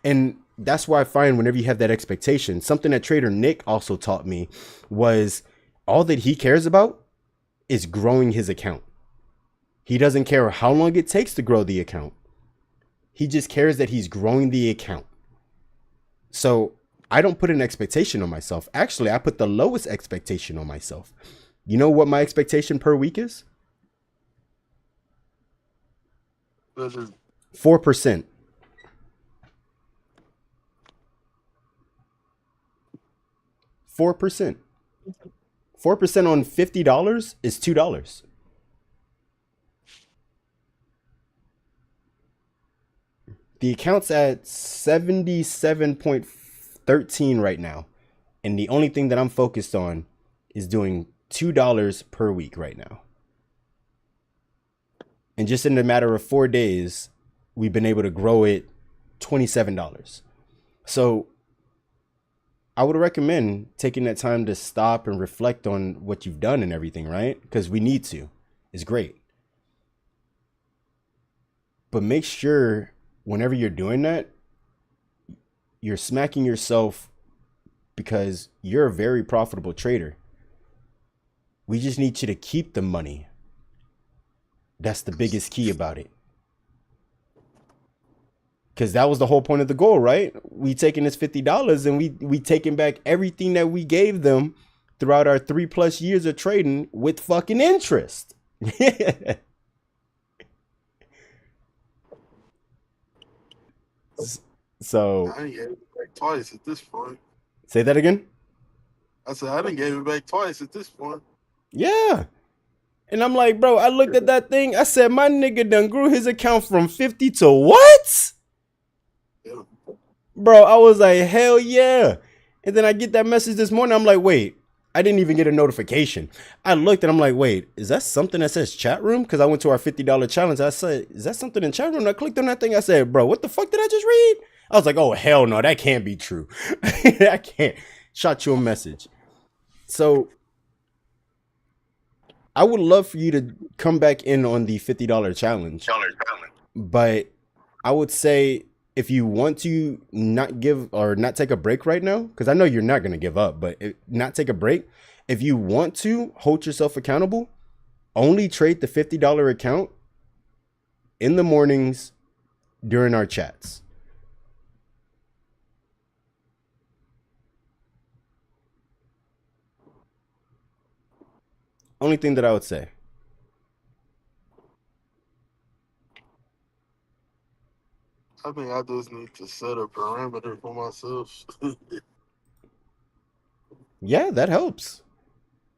And that's why I find whenever you have that expectation, something that Trader Nick also taught me was all that he cares about is growing his account. He doesn't care how long it takes to grow the account. He just cares that he's growing the account. So I don't put an expectation on myself. Actually, I put the lowest expectation on myself. You know what my expectation per week is? 4%. 4%. 4% on $50 is $2. The account's at 77.13 right now. And the only thing that I'm focused on is doing $2 per week right now. And just in a matter of 4 days, we've been able to grow it $27. So I would recommend taking that time to stop and reflect on what you've done and everything, right? Because we need to. It's great. But make sure whenever you're doing that, you're smacking yourself because you're a very profitable trader. We just need you to keep the money. That's the biggest key about it. Because that was the whole point of the goal, right? We taking this $50 and we taking back everything that we gave them throughout our 3+ years of trading with fucking interest. So I ain't gave it back twice at this point. say that again. I said I didn't gave it back twice at this point. Yeah. And I'm like, bro, I looked at that thing. I said, my nigga done grew his account from 50 to what? Yeah. Bro, I was like, hell yeah. And then I get that message this morning. I'm like, wait, I didn't even get a notification. I looked and I'm like, wait, is that something that says chat room? Because I went to our $50 challenge. I said, is that something in chat room? And I clicked on that thing. I said, bro, what the fuck did I just read? I was like, oh, hell no, that can't be true. I can't. Shot you a message. So I would love for you to come back in on the $50 challenge. But I would say if you want to not give or not take a break right now, because I know you're not going to give up, but not take a break. If you want to hold yourself accountable, only trade the $50 account in the mornings during our chats. Only thing that I would say. I think I just need to set a parameter for myself. Yeah, that helps.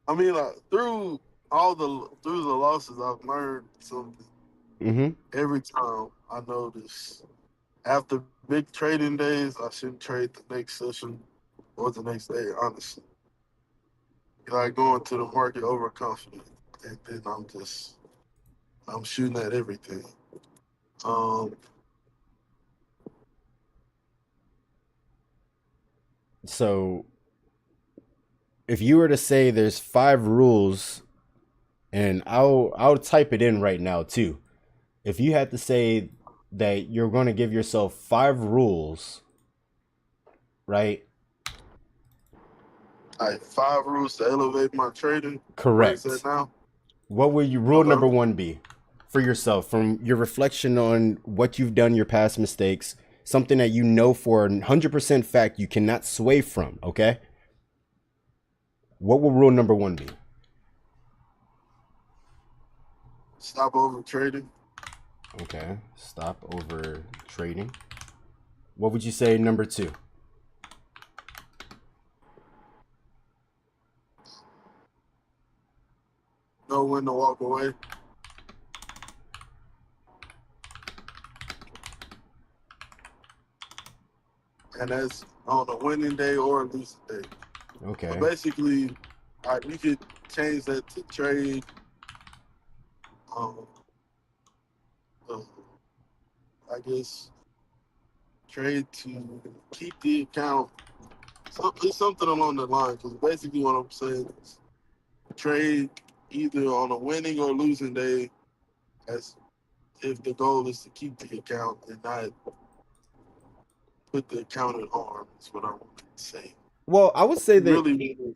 I mean, through the losses, I've learned something. Mm-hmm. Every time I notice after big trading days, I shouldn't trade the next session or the next day. Honestly, like going to the market overconfident, and then I'm shooting at everything. Um, So if you were to say there's 5 rules, and I'll type it in right now too. If you had to say that you're going to give yourself 5 rules, right? like 5 rules to elevate my trading. What is that Correct. now? What would you rule number Okay. 1 be for yourself from your reflection on what you've done, your past mistakes, something that you know for 100% fact you cannot sway from, okay? What will rule number 1 be? Stop over trading. Okay, stop over trading. What would you say number 2? Know when to walk away. And that's on a winning day or a losing day. So Okay. basically, we could change that to trade. Um, uh, I guess trade to keep the account. It's something along the line. Because basically, what I'm saying is trade either on a winning or losing day, as if the goal is to keep the account and not put the account at harm. Is what I want to say. Well, I would say that Really, the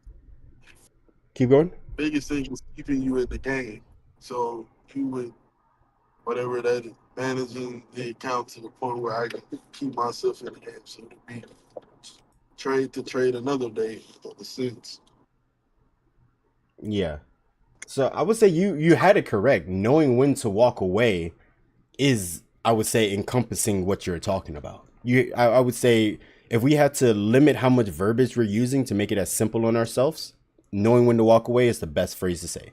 keep going. biggest thing is keeping you in the game. So you would whatever that is, managing the account to the point where I can keep myself in the game. So to be trade another day in a sense. Yeah. So I would say you had it correct. Knowing when to walk away is, I would say, encompassing what you're talking about. I would say if we had to limit how much verbiage we're using to make it as simple on ourselves, knowing when to walk away is the best phrase to say.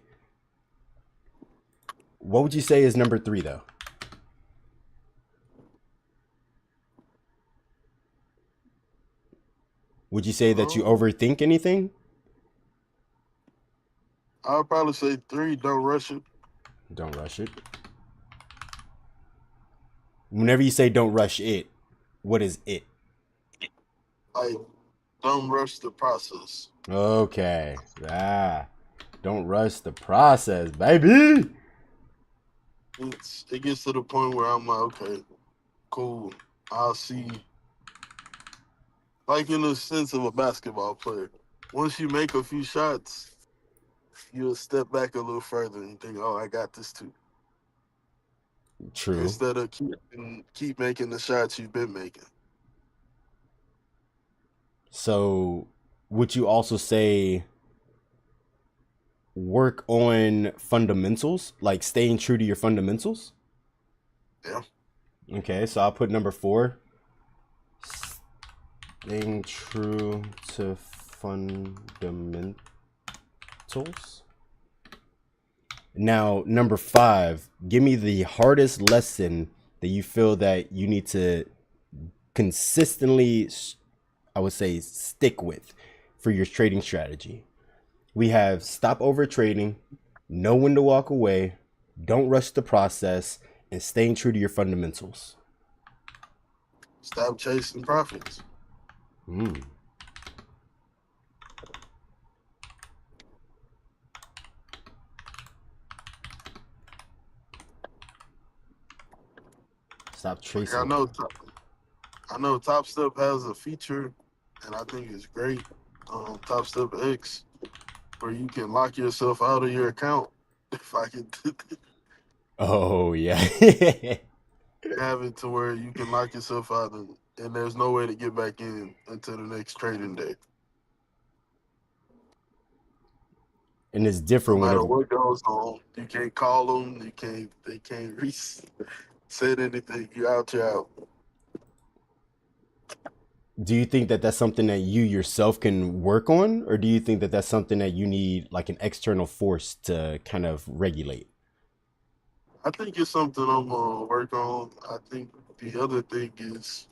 What would you say is number 3 though? Would you say that you Um, overthink anything? I'll probably say 3. Don't rush it. Don't rush it. Whenever you say don't rush it, what is it? Like don't rush the process. Okay. Don't rush the process, baby. It gets to the point where I'm like, okay, cool. I'll see. Like in the sense of a basketball player, once you make a few shots, you'll step back a little further and think, oh, I got this too. True. Instead of keep making the shots you've been making. So, would you also say work on fundamentals, like staying true to your fundamentals? Yeah. Okay, so I'll put number 4. Staying true to fundamentals. Now, number 5, give me the hardest lesson that you feel that you need to consistently, I would say, stick with for your trading strategy. We have stop over trading, know when to walk away, don't rush the process, and staying true to your fundamentals. Stop chasing profits. Stop Like chasing. I know Top Step has a feature, and I think it's great. Top Step X, where you can lock yourself out of your account. If I could Oh, yeah. have it to where you can lock yourself out, and there's no way to get back in until the next trading day. And it's No different matter whenever. what goes on, you can't call them. They can't reset anything. You out, you're out. Do you think that that's something that you yourself can work on? Or do you think that that's something that you need like an external force to kind of regulate? I think it's something I'm gonna work on. I think the other thing is,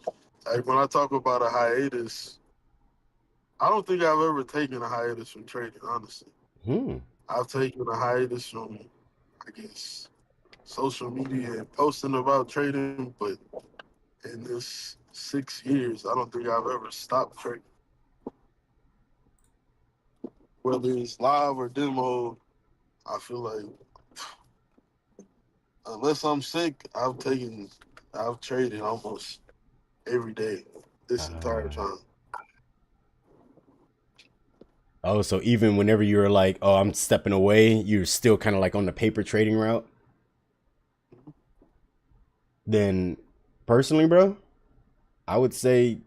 like when I talk about a hiatus, I don't think I've ever taken a hiatus from trading. Honestly, I've taken a hiatus from, I guess, social media and posting about trading, but in this 6 years, I don't think I've ever stopped trading. Whether it's live or demo, I feel like unless I'm sick, I've traded almost every day this entire time. Oh, so even whenever you were like, oh, I'm stepping away, you're still kind of like on the paper trading route? Then personally, bro, I would say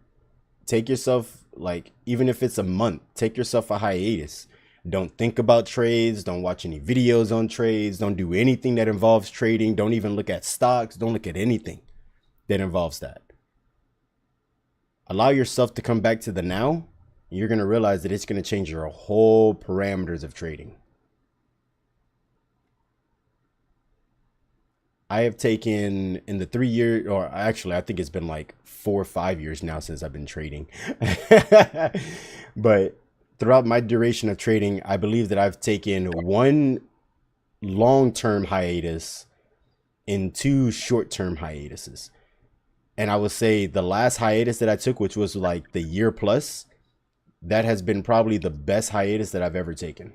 take yourself, like, even if it's a month, take yourself a hiatus. Don't think about trades. Don't watch any videos on trades. Don't do anything that involves trading. Don't even look at stocks. Don't look at anything that involves that. Allow yourself to come back to the now. You're going to realize that it's going to change your whole parameters of trading. I have taken in the 3 years, or actually, I think it's been like 4 or 5 years now since I've been trading. But throughout my duration of trading, I believe that I've taken one long-term hiatus and 2 short-term hiatuses. And I would say the last hiatus that I took, which was like the year plus, that has been probably the best hiatus that I've ever taken.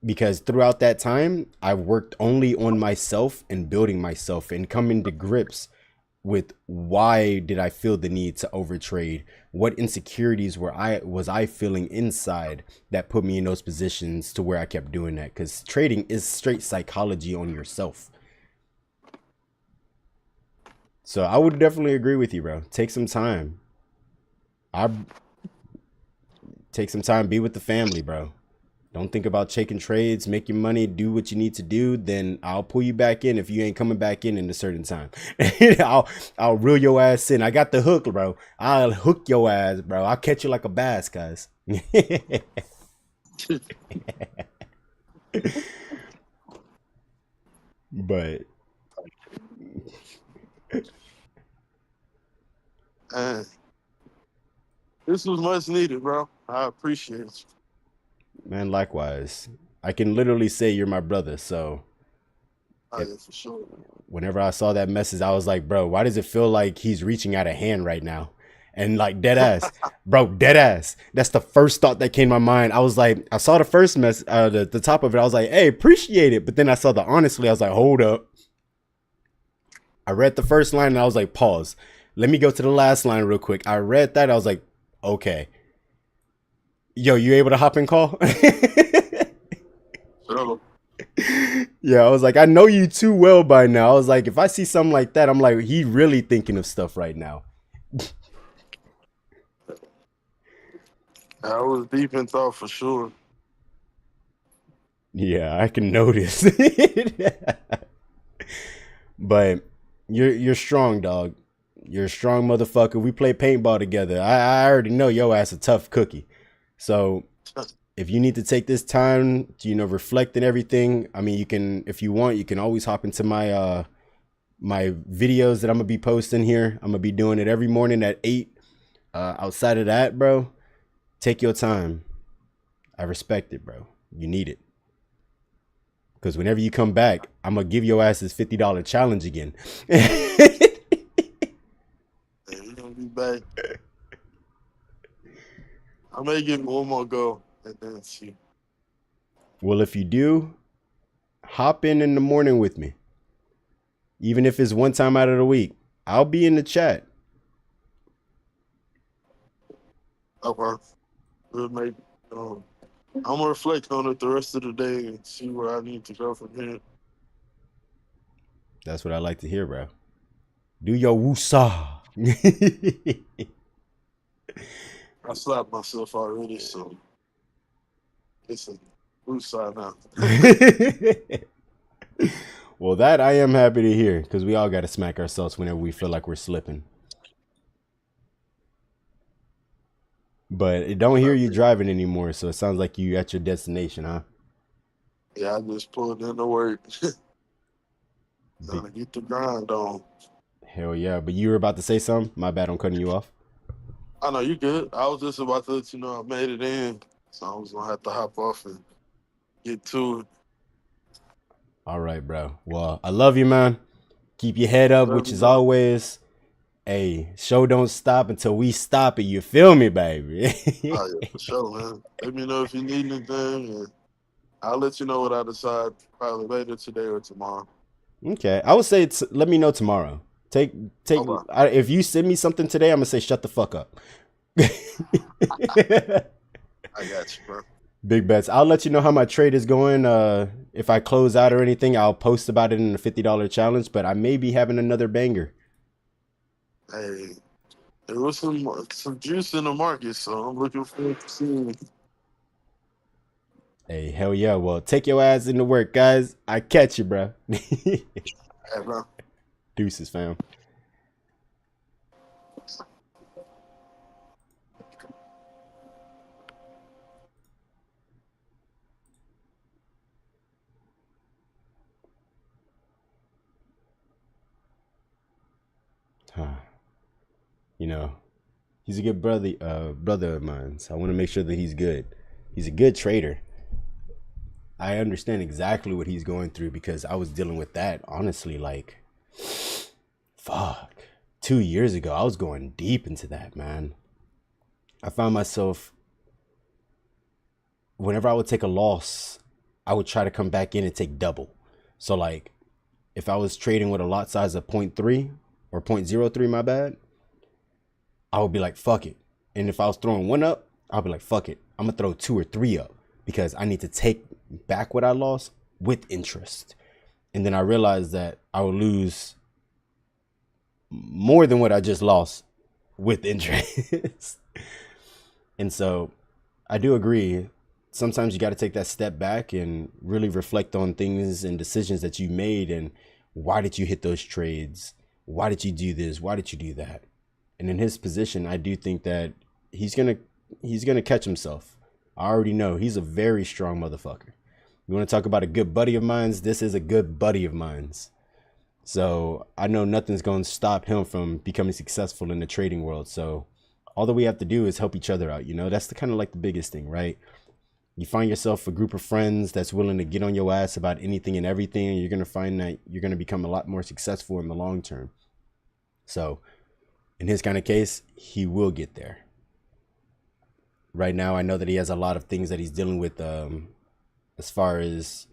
Because throughout that time, I've worked only on myself and building myself and coming to grips with why did I feel the need to overtrade? What insecurities was I feeling inside that put me in those positions to where I kept doing that? Because trading is straight psychology on yourself. So I would definitely agree with you, bro. Take some time. Take some time, be with the family, bro. Don't think about taking trades, make your money, do what you need to do. Then I'll pull you back in if you ain't coming back in a certain time. I'll reel your ass in. I got the hook, bro. I'll hook your ass, bro. I'll catch you like a bass, guys. But This was much needed, bro. I appreciate you. man, likewise. I can literally say you're my brother. So Oh, yeah, for sure. whenever I saw that message, I was like, bro, why does it feel like he's reaching out a hand right now? And like dead ass, bro, dead ass. That's the first thought that came to my mind. I was like, I saw the first mess, the top of it. I was like, hey, appreciate it. But then I saw the honestly, I was like, hold up. I read the first line and I was like, pause. Let me go to the last line real quick. I read that. I was like, okay. Yo, you able to hop in call? So, Yeah, I was like, I know you too well by now. I was like, if I see something like that, I'm like, he really thinking of stuff right now. I was deep in thought for sure. Yeah, I can notice. But you're strong, dog. You're a strong motherfucker. We play paintball together. I already know your ass a tough cookie. So if you need to take this time to, reflect and everything, I mean, you can, if you want, you can always hop into my videos that I'm gonna be posting here. I'm gonna be doing it every morning at 8. Outside of that, bro, take your time. I respect it, bro. You need it. Because whenever you come back, I'm gonna give your ass this $50 challenge again. Yeah, we're gonna be back. I may give it one more go and then see. Well, if you do, hop in the morning with me. Even if it's one time out of the week, I'll be in the chat. Okay. We'll make, I'm gonna reflect on it the rest of the day and see where I need to go from here. That's what I like to hear, bro. Do your woosah. I slapped myself already, so it's a blue side now. Well, that I am happy to hear, because we all got to smack ourselves whenever we feel like we're slipping. But it don't hear you driving anymore, so it sounds like you at your destination, huh? Yeah, I just pulled in to work. Gotta get the grind on. Hell yeah. But you were about to say something? My bad on cutting you off. I know you good. I was just about to let you know I made it in, so I was gonna have to hop off and get to it. All right, bro. Well, I love you, man. Keep your head up, which is always, hey, show don't stop until we stop it. You feel me, baby? Oh, yeah, for sure, man. Let me know if you need anything, and I'll let you know what I decide probably later today or tomorrow. Okay. I would say let me know tomorrow. Take. Okay. If you send me something today, I'm gonna say shut the fuck up. I got you, bro. Big bets. I'll let you know how my trade is going. If I close out or anything, I'll post about it in the $50 challenge. But I may be having another banger. Hey, there was some juice in the market, so I'm looking forward to seeing it. Hey, hell yeah. Well, take your ass into work, guys. I catch you, bro. Hey, bro. Deuces, fam. He's a good brother of mine. So I want to make sure that he's good. He's a good trader. I understand exactly what he's going through because I was dealing with that, honestly, like, fuck. 2 years ago, I was going deep into that, man. I found myself, whenever I would take a loss, I would try to come back in and take double. So, like, if I was trading with a lot size of 0.3 or 0.03, my bad, I would be like, fuck it. And if I was throwing one up, I'll be like, fuck it. I'm going to throw 2 or 3 up because I need to take back what I lost with interest. And then I realized that I would lose more than what I just lost with interest. And so I do agree. Sometimes you got to take that step back and really reflect on things and decisions that you made. And why did you hit those trades? Why did you do this? Why did you do that? And in his position, I do think that he's gonna catch himself. I already know he's a very strong motherfucker. You want to talk about a good buddy of mine's? This is a good buddy of mine's. So I know nothing's going to stop him from becoming successful in the trading world. So all that we have to do is help each other out. That's the kind of like the biggest thing, right? You find yourself a group of friends that's willing to get on your ass about anything and everything. And you're going to find that you're going to become a lot more successful in the long term. So in his kind of case, he will get there. Right now, I know that he has a lot of things that he's dealing with as far as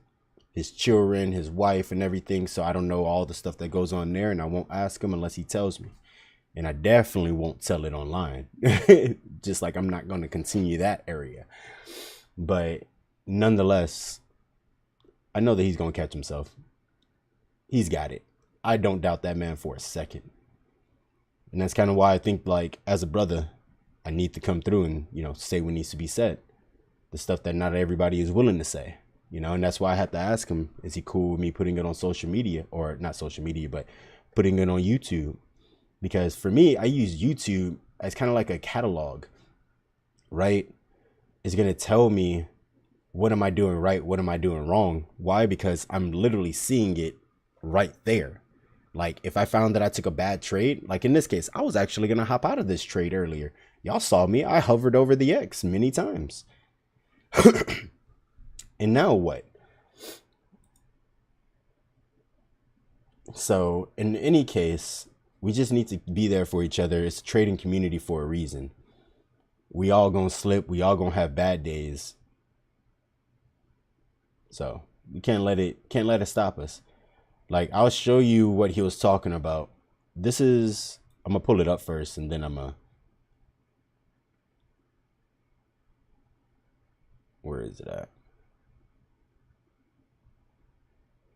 his children, his wife, and everything. So I don't know all the stuff that goes on there, and I won't ask him unless he tells me. And I definitely won't tell it online, just like I'm not going to continue that area. But nonetheless, I know that he's going to catch himself. He's got it. I don't doubt that man for a second. And that's kind of why I think, like, as a brother, I need to come through and, say what needs to be said. The stuff that not everybody is willing to say, and that's why I had to ask him, is he cool with me putting it on social media, or not social media, but putting it on YouTube? Because for me, I use YouTube as kind of like a catalog, right? It's going to tell me, what am I doing right? What am I doing wrong? Why? Because I'm literally seeing it right there. Like if I found that I took a bad trade, like in this case, I was actually going to hop out of this trade earlier. Y'all saw me. I hovered over the X many times. And now what? So in any case, we just need to be there for each other. It's a trading community for a reason. We all gonna slip. We all gonna have bad days. So we can't let it stop us. Like, I'll show you what he was talking about. I'm gonna pull it up first, and then where is it at?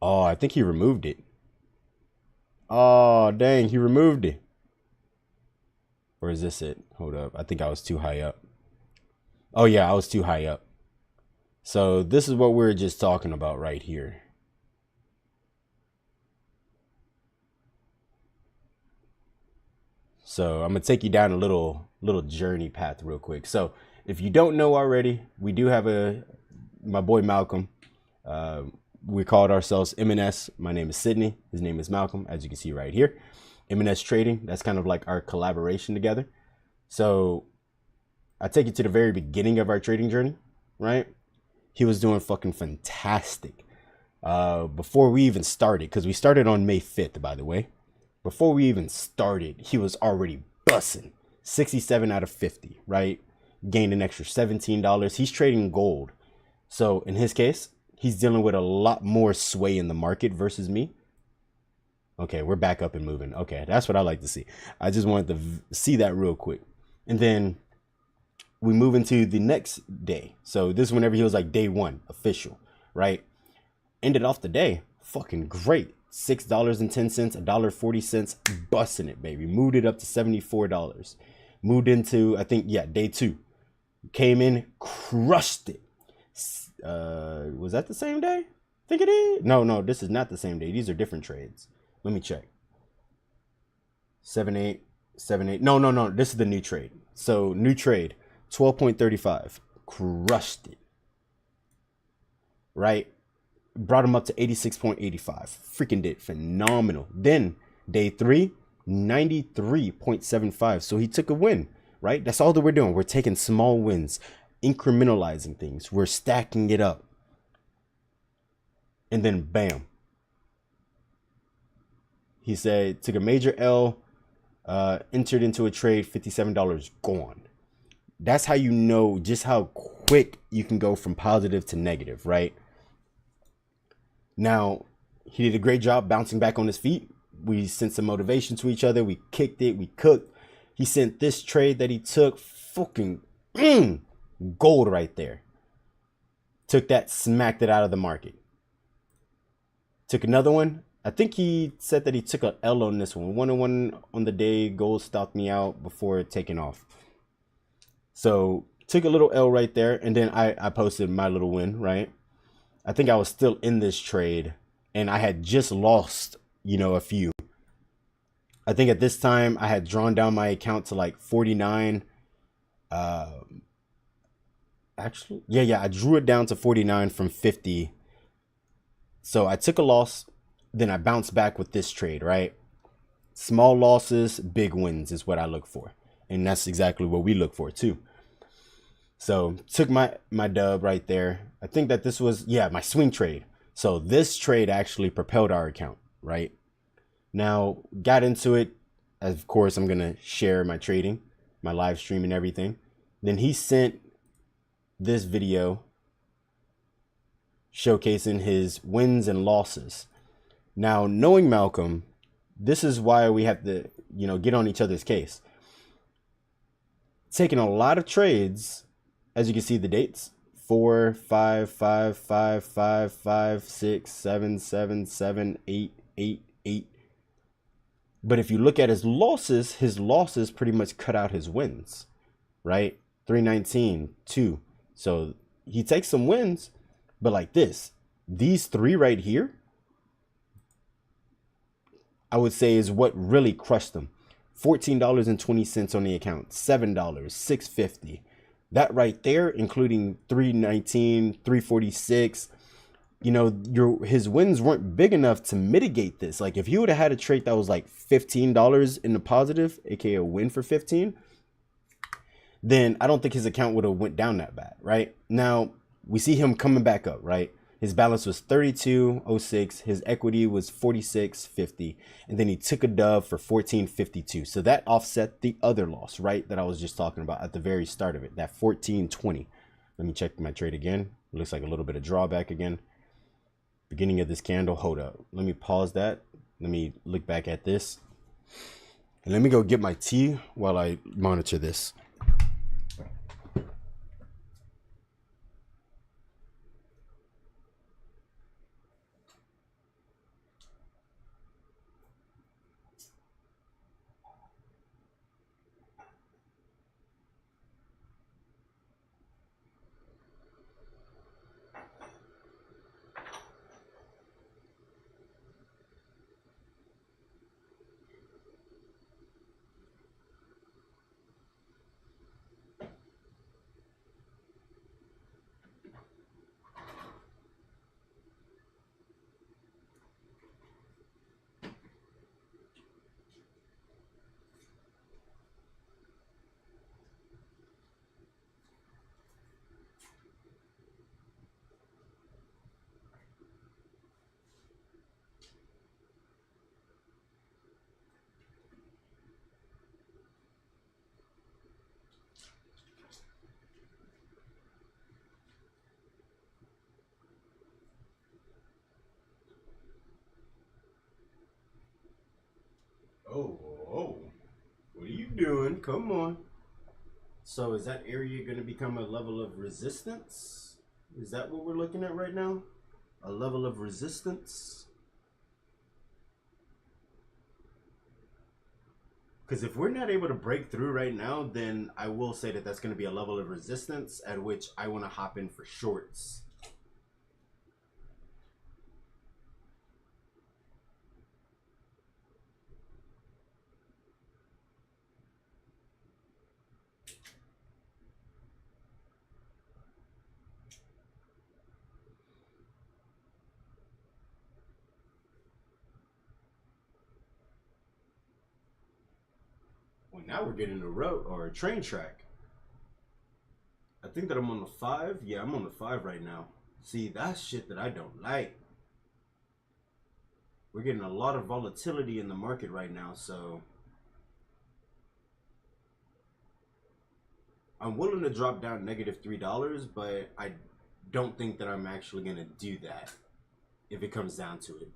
Oh, I think he removed it. Oh, dang, he removed it. Or is this it? Hold up. I think I was too high up. Oh, yeah, I was too high up. So this is what we're just talking about right here. So I'm going to take you down a little journey path real quick. So if you don't know already, we do have my boy Malcolm. We called ourselves M&S. My name is Sydney. His name is Malcolm, as you can see right here. M&S Trading, that's kind of like our collaboration together. So I take you to the very beginning of our trading journey, right? He was doing fucking fantastic. Before we even started, because we started on May 5th, by the way. Before we even started, he was already bussing 67 out of 50, right? Gained an extra $17. He's trading gold. So in his case, he's dealing with a lot more sway in the market versus me. Okay, we're back up and moving. Okay, that's what I like to see. I just wanted to see that real quick. And then we move into the next day. So this is whenever he was like day one, official, right? Ended off the day, fucking great. $6.10, $1.40, busting it, baby. Moved it up to $74. Moved into, I think, day two. Came in, crushed it. Was that the same day? I think it is. No, this is not the same day. These are different trades. Let me check. 7-8, 7-8. No. This is the new trade. So new trade, 12.35. Crushed it. Right? Brought him up to 86.85. Freaking did phenomenal. Then day three, 93.75. So he took a win, right? That's all that we're doing. We're taking small wins, incrementalizing things. We're stacking it up. And then bam. He said, took a major L, entered into a trade, $57 gone. That's how you know just how quick you can go from positive to negative, right? Now, he did a great job bouncing back on his feet. We sent some motivation to each other. We kicked it. We cooked. He sent this trade that he took, fucking gold right there. Took that, smacked it out of the market. Took another one. I think he said that he took an L on this one. 101 on the day. Gold stopped me out before taking off. So took a little L right there. And then I posted my little win, right? I think I was still in this trade and I had just lost, a few. I think at this time I had drawn down my account to like 49. Actually, yeah, I drew it down to 49 from 50. So I took a loss, then I bounced back with this trade, right? Small losses, big wins is what I look for. And that's exactly what we look for too. So took my dub right there. I think that this was, my swing trade. So this trade actually propelled our account, right? Now, got into it. Of course, I'm going to share my trading, my live stream and everything. Then he sent this video showcasing his wins and losses. Now, knowing Malcolm, this is why we have to, get on each other's case. Taking a lot of trades. As you can see, the dates 4, 5, 5, 5, 5, 5, 6, 7, 7, 7, 8, 8, 8. But if you look at his losses pretty much cut out his wins, right? 319, 2. So he takes some wins, but like this, these three right here, I would say is what really crushed them. $14.20 on the account, $7, $6.50. That right there, including 319, 346. You know, his wins weren't big enough to mitigate this. Like if you would have had a trade that was like $15 in the positive, aka a win for 15, then I don't think his account would have went down that bad, right? Now we see him coming back up, right? His balance was 32.06, his equity was 46.50, and then he took a dub for 14.52. So that offset the other loss, right? That I was just talking about at the very start of it, that 14.20. Let me check my trade again. It looks like a little bit of drawback again. Beginning of this candle, hold up. Let me pause that. Let me look back at this. And let me go get my tea while I monitor this. Oh, what are you doing? Come on. So is that area going to become a level of resistance? Is that what we're looking at right now? A level of resistance? Because if we're not able to break through right now, then I will say that that's going to be a level of resistance at which I want to hop in for shorts. Well, now we're getting a road or a train track. I think that I'm on the 5. Yeah, I'm on the 5 right now. See, that's shit that I don't like. We're getting a lot of volatility in the market right now, so I'm willing to drop down negative $3, but I don't think that I'm actually going to do that if it comes down to it.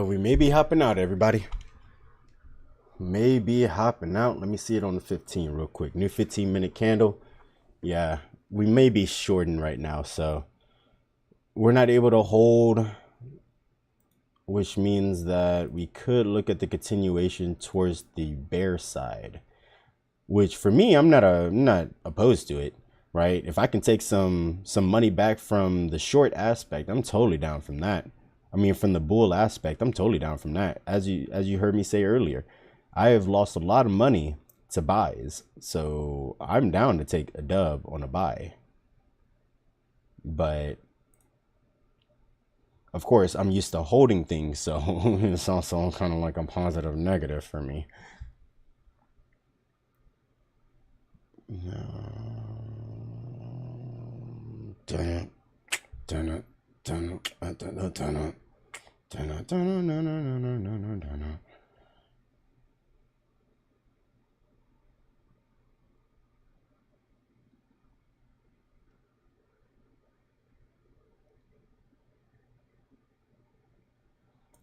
We may be hopping out, everybody. May be hopping out. Let me see it on the 15 real quick. New 15-minute candle. Yeah, we may be shorting right now, so we're not able to hold, which means that we could look at the continuation towards the bear side, which for me, I'm not opposed to it, right? If I can take some money back from the short aspect, I'm totally down from that. I mean, from the bull aspect, I'm totally down from that. As you heard me say earlier, I have lost a lot of money to buys, so I'm down to take a dub on a buy. But Of course, I'm used to holding things, so it's also kind of like a positive negative for me.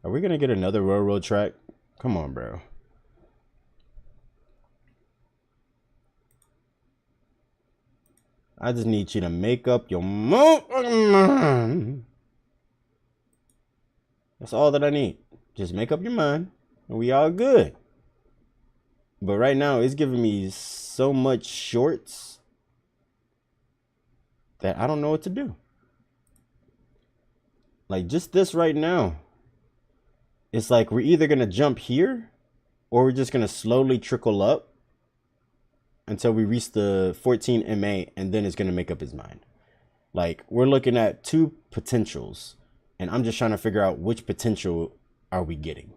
Are we gonna get another railroad track? Come on, bro. I just need you to make up your mind. That's all that I need. Just make up your mind, and we all good. But right now, it's giving me so much shorts that I don't know what to do. Like, just this right now. It's like we're either going to jump here or we're just going to slowly trickle up until we reach the 14 MA, and then it's going to make up his mind. Like, we're looking at two potentials, and I'm just trying to figure out which potential are we getting,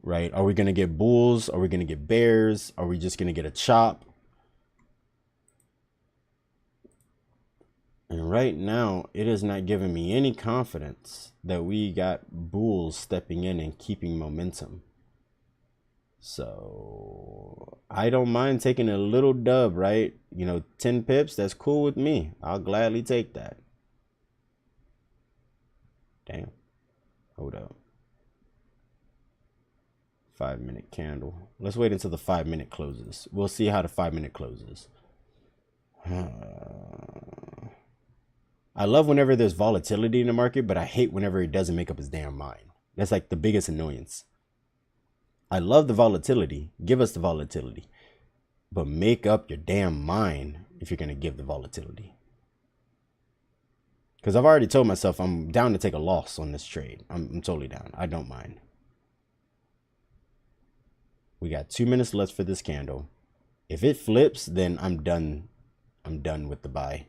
right? Are we going to get bulls? Are we going to get bears? Are we just going to get a chop? And right now, it is not giving me any confidence that we got bulls stepping in and keeping momentum. So I don't mind taking a little dub, right? 10 pips, that's cool with me. I'll gladly take that. Damn. Hold up. 5-minute candle. Let's wait until the 5-minute closes. We'll see how the 5-minute closes. I love whenever there's volatility in the market, but I hate whenever he doesn't make up his damn mind. That's like the biggest annoyance. I love the volatility. Give us the volatility. But make up your damn mind if you're going to give the volatility. Because I've already told myself I'm down to take a loss on this trade. I'm totally down. I don't mind. We got 2 minutes left for this candle. If it flips, then I'm done. I'm done with the buy.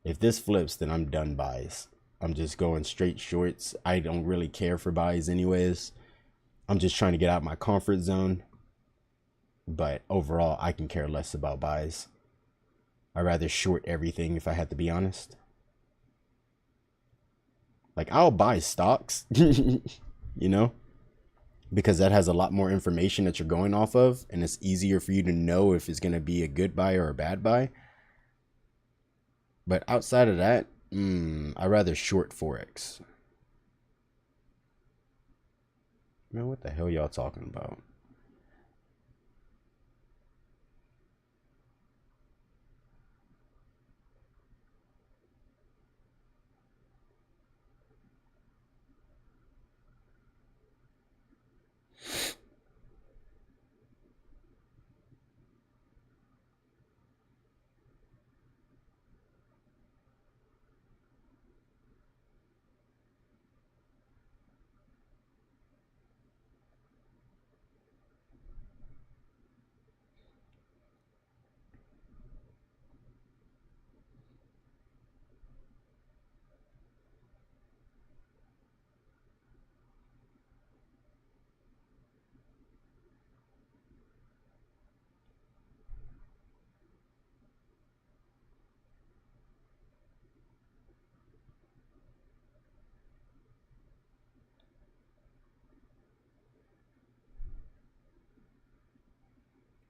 If this flips, then I'm done buys. I'm just going straight shorts. I don't really care for buys anyways. I'm just trying to get out my comfort zone. But overall, I can care less about buys. I'd rather short everything if I had to be honest. Like, I'll buy stocks, because that has a lot more information that you're going off of, and it's easier for you to know if it's going to be a good buy or a bad buy. But outside of that, I'd rather short Forex. Man, what the hell y'all talking about?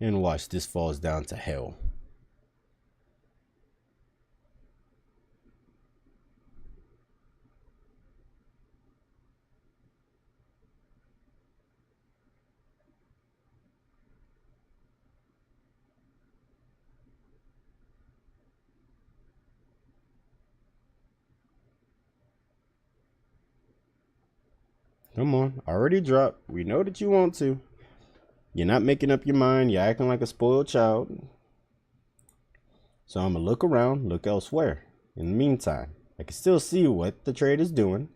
And watch, this falls down to hell. Come on, already dropped. We know that you want to. You're not making up your mind. You're acting like a spoiled child. So I'm going to look around, look elsewhere. In the meantime, I can still see what the trade is doing.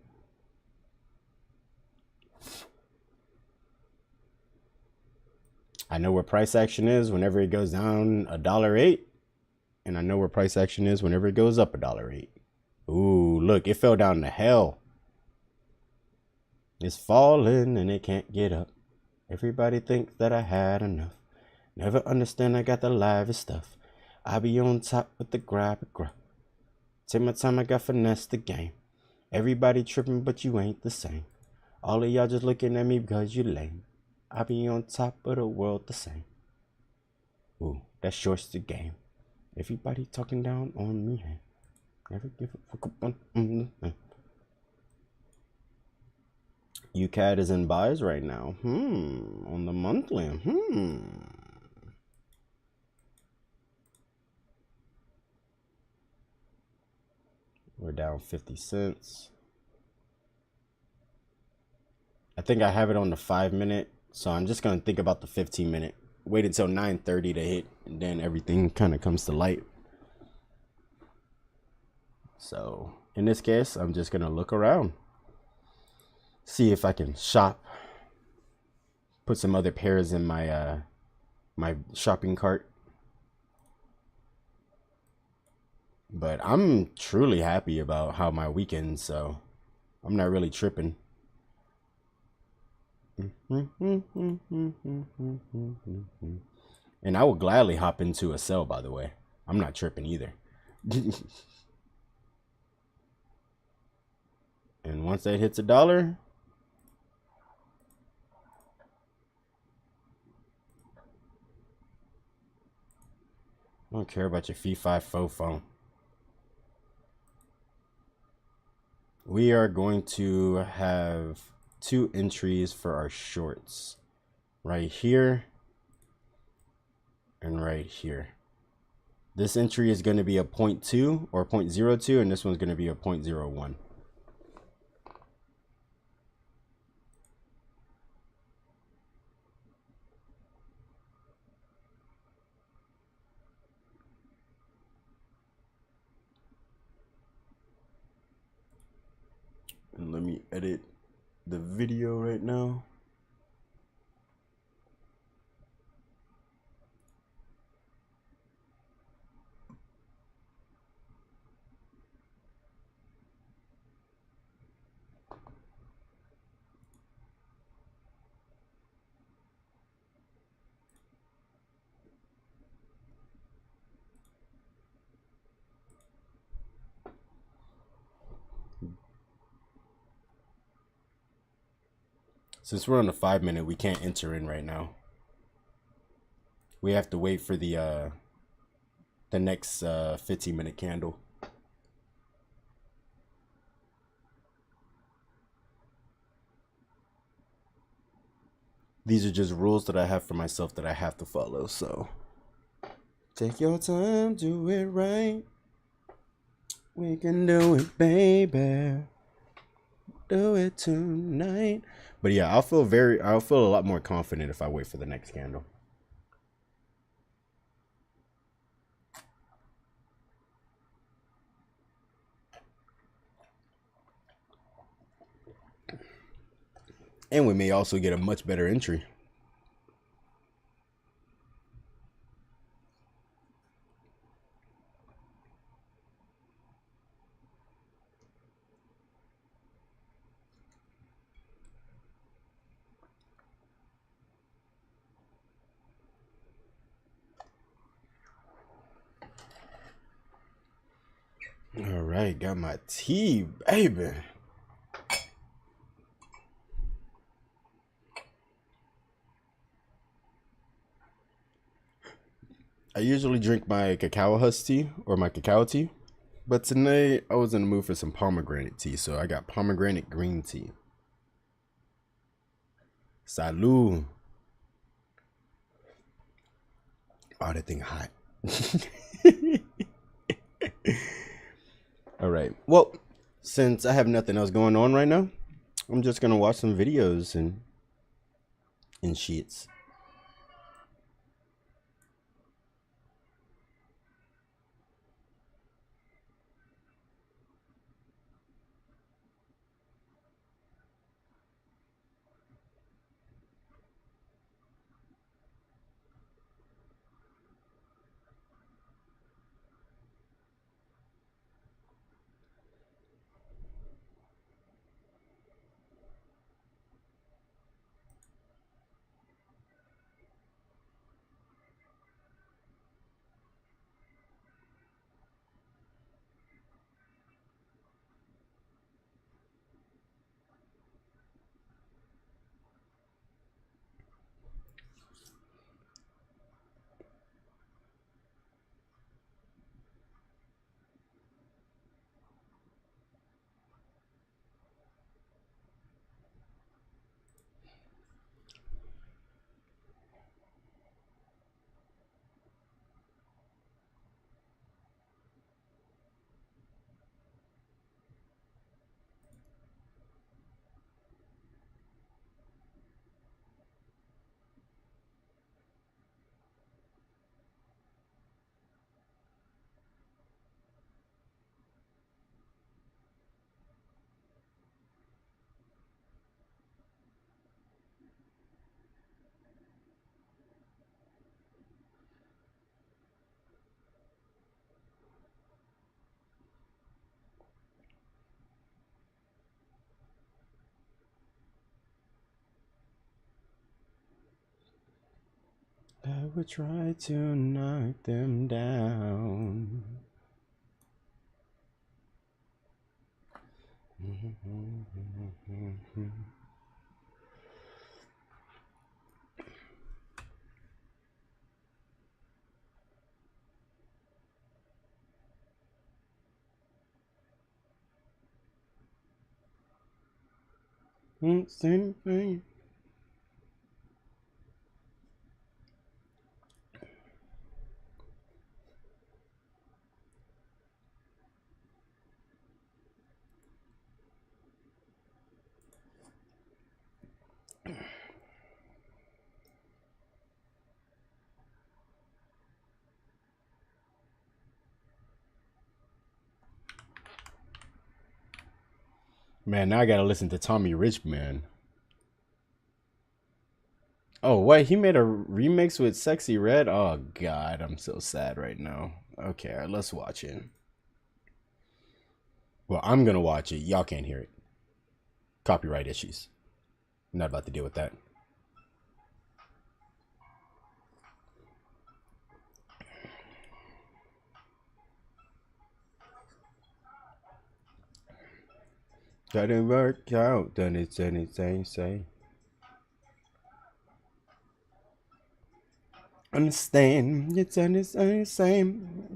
I know where price action is whenever it goes down $1.08. And I know where price action is whenever it goes up $1.08. Ooh, look, it fell down to hell. It's falling and it can't get up. Everybody thinks that I had enough. Never understand I got the livest stuff. I be on top with the grab. Take my time, I got finesse the game. Everybody tripping, but you ain't the same. All of y'all just looking at me because you lame. I be on top of the world the same. Ooh, that shorts the game. Everybody talking down on me. Never give a fuck up on UCAD is in buys right now. On the monthly. We're down 50 cents. I think I have it on the 5-minute, so I'm just gonna think about the 15-minute. Wait until 9:30 to hit, and then everything kind of comes to light. So in this case, I'm just gonna look around, see if I can shop, put some other pairs in my my shopping cart. But I'm truly happy about how my weekend, so I'm not really tripping. And I would gladly hop into a sell, by the way. I'm not tripping either. And once that hits $1, I don't care about your fee fi fo phone. We are going to have 2 entries for our shorts. Right here and right here. This entry is going to be a 0.2 or 0.02, and this one's going to be a 0.01. And let me edit the video right now. Since we're on the 5-minute, we can't enter in right now. We have to wait for the next 15-minute candle. These are just rules that I have for myself that I have to follow, so take your time, do it right. We can do it, baby. Do it tonight. But yeah, I'll feel a lot more confident if I wait for the next candle. And we may also get a much better entry. All right, got my tea, baby. I usually drink my cacao husk tea or my cacao tea, but tonight I was in the mood for some pomegranate tea, so I got pomegranate green tea. Salud. Oh, that thing hot. All right. Well, since I have nothing else going on right now, I'm just gonna watch some videos and sheets. would try to knock them down. Same thing. Man, now I gotta listen to Tommy Rich, man. Oh, wait, he made a remix with Sexy Red? Oh, God, I'm so sad right now. Okay, all right, let's watch it. Well, I'm gonna watch it. Y'all can't hear it. Copyright issues. I'm not about to deal with that. Didn't work out, then it's anything, say. Understand, it's the same.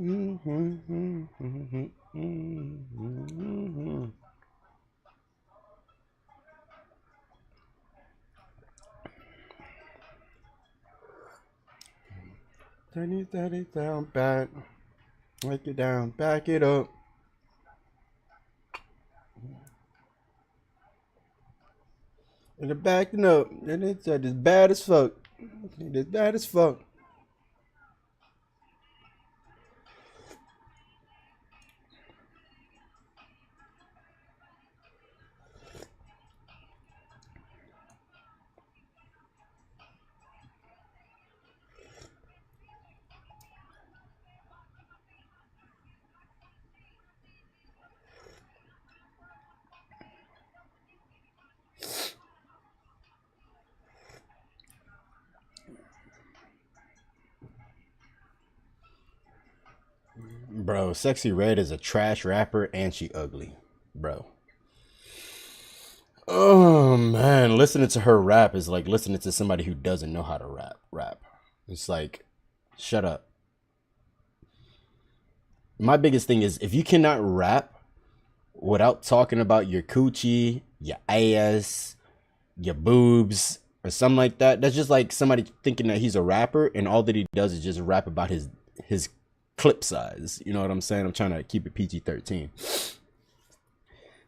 Turn it down, back. Break it down, back it up. And they're backing up. And it's bad as fuck. It's bad as fuck. Bro, Sexy Red is a trash rapper and she ugly. Bro. Oh man, listening to her rap is like listening to somebody who doesn't know how to rap. It's like, shut up. My biggest thing is if you cannot rap without talking about your coochie, your ass, your boobs, or something like that, that's just like somebody thinking that he's a rapper and all that he does is just rap about his clip size. You know what I'm saying? I'm trying to keep it PG-13.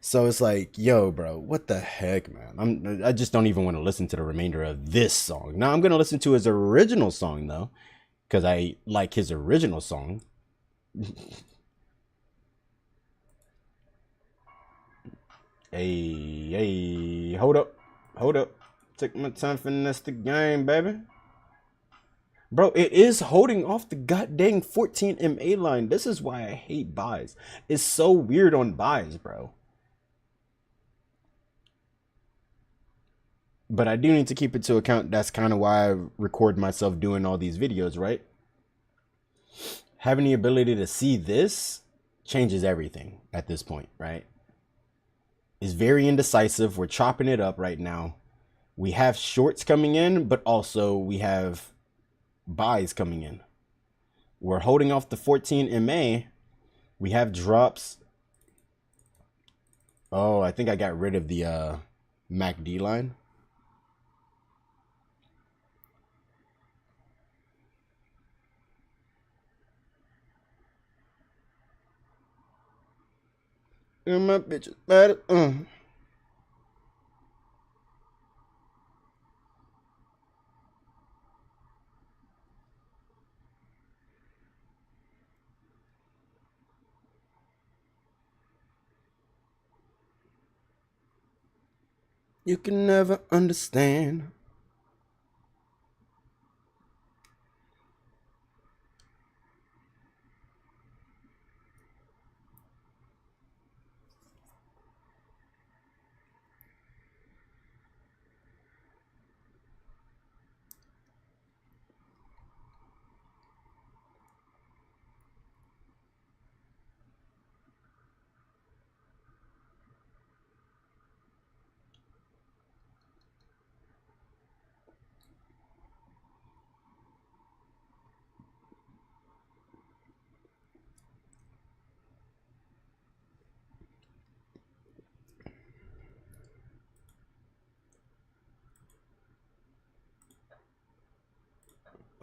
So it's like, yo, bro, what the heck, man? I just don't even want to listen to the remainder of this song. Now I'm gonna listen to his original song though, because I like his original song. Hey, hold up. Take my time, finesse the game, baby. Bro, it is holding off the goddamn 14 MA line. This is why I hate buys. It's so weird on buys, bro. But I do need to keep it to account. That's kind of why I record myself doing all these videos, right? Having the ability to see this changes everything at this point, right? It's very indecisive. We're chopping it up right now. We have shorts coming in, but also we have buys coming in. We're holding off the 14 MA. We have drops. Oh, I think I got rid of the MACD line. And my bitches bad. You can never understand.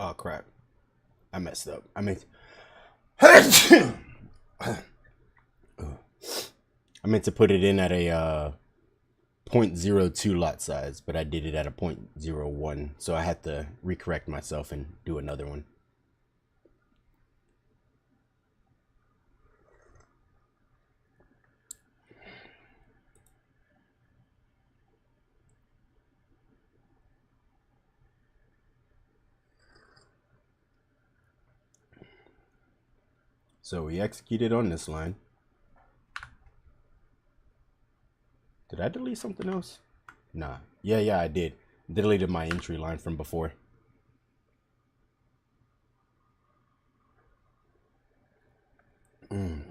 Oh crap! I messed up. I meant I meant to put it in at a 0.02 lot size, but I did it at a 0.01, so I had to recorrect myself and do another one. So we executed on this line. Did I delete something else? Nah. Yeah, I did. Deleted my entry line from before. I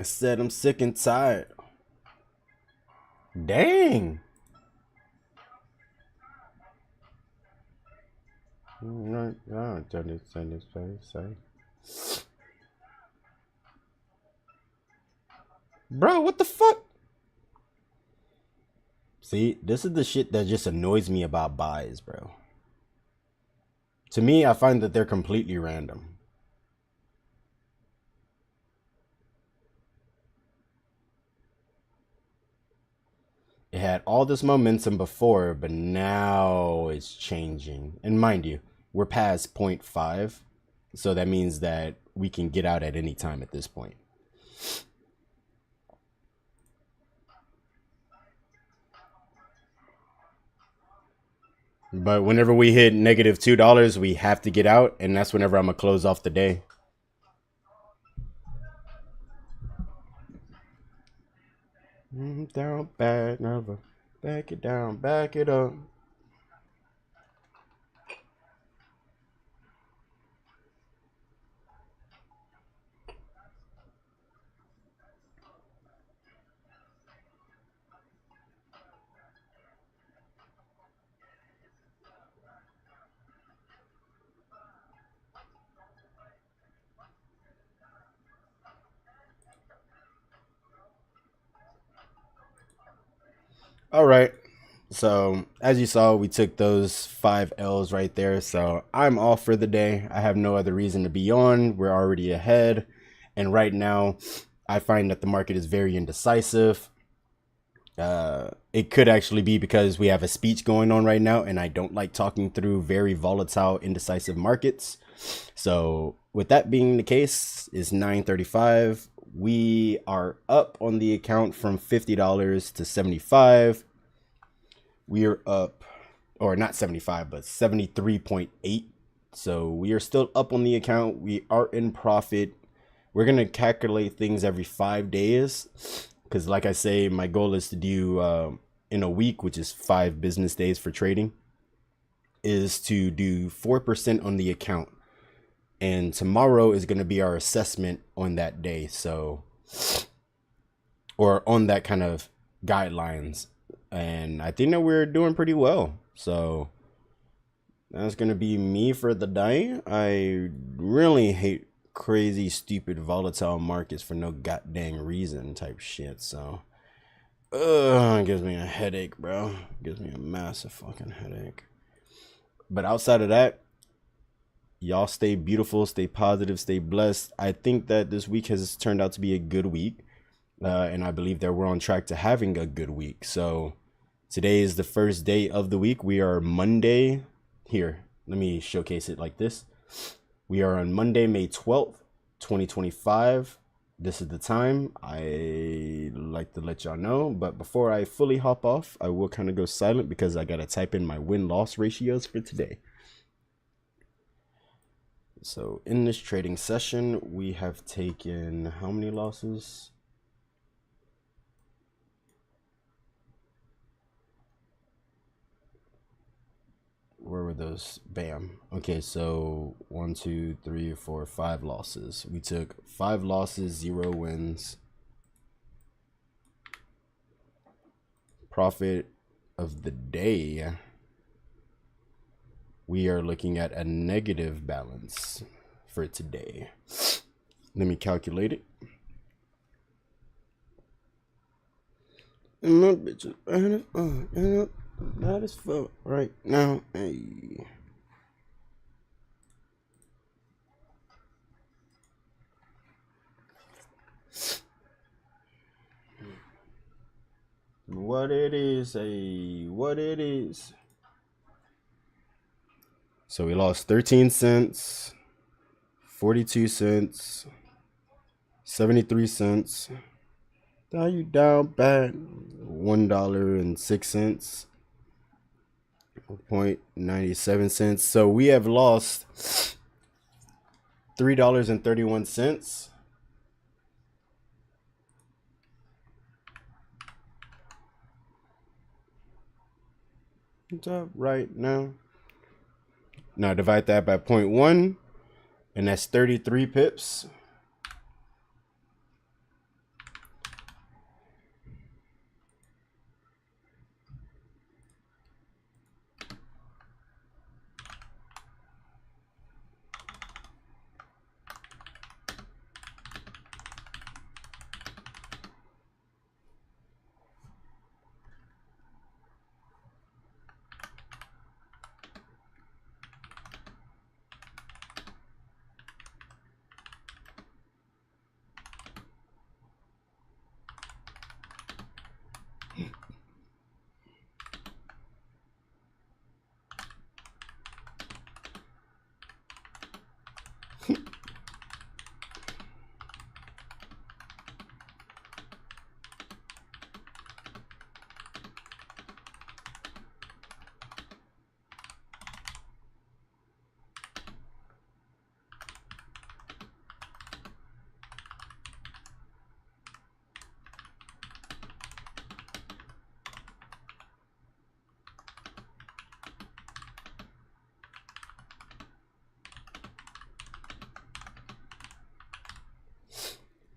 said I'm sick and tired. Dang. Bro, what the fuck? See, this is the shit that just annoys me about buys, bro. To me, I find that they're completely random. It had all this momentum before, but now it's changing. And mind you, we're past 0.5, so that means that we can get out at any time at this point. But whenever we hit negative $2, we have to get out, and that's whenever I'm gonna close off the day. Down, bad, never. Back it down, back it up. All right. So as you saw, we took those 5 L's right there. So I'm off for the day. I have no other reason to be on. We're already ahead. And right now, I find that the market is very indecisive. It could actually be because we have a speech going on right now, and I don't like talking through very volatile, indecisive markets. So with that being the case, it's 9:35. We are up on the account from $50 to 75. We are up, or not 75, but 73.8. So we are still up on the account. We are in profit. We're going to calculate things every 5 days. Because like I say, my goal is to do in a week, which is 5 business days for trading, is to do 4% on the account. And tomorrow is going to be our assessment on that day. So, or on that kind of guidelines. And I think that we're doing pretty well. So that's going to be me for the day. I really hate crazy, stupid, volatile markets for no goddamn reason type shit. So, it gives me a headache, bro. It gives me a massive fucking headache. But outside of that, y'all stay beautiful, stay positive, stay blessed. I think that this week has turned out to be a good week. And I believe that we're on track to having a good week. So today is the first day of the week. We are Monday. Here, let me showcase it like this. We are on Monday, May 12th, 2025. This is the time. I like to let y'all know. But before I fully hop off, I will kind of go silent because I got to type in my win-loss ratios for today. So in this trading session, we have taken how many losses? Where were those? Bam. Okay, so 1, 2, 3, 4, 5 losses. We took 5 losses, 0 wins. Profit of the day, we are looking at a negative balance for today. Let me calculate it. And my bitch is bad as fuck right now. Hey. What it is, what it is. So we lost 13 cents, 42 cents, 73 cents. Value down bad, $1.06, 0.97 cents. So we have lost $3.31. What's up right now? Now divide that by 0.1, and that's 33 pips.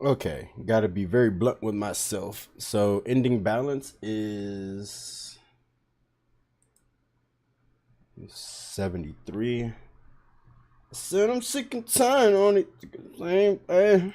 Okay, gotta be very blunt with myself. So ending balance is 73. I said I'm sick and tired on it. Same thing.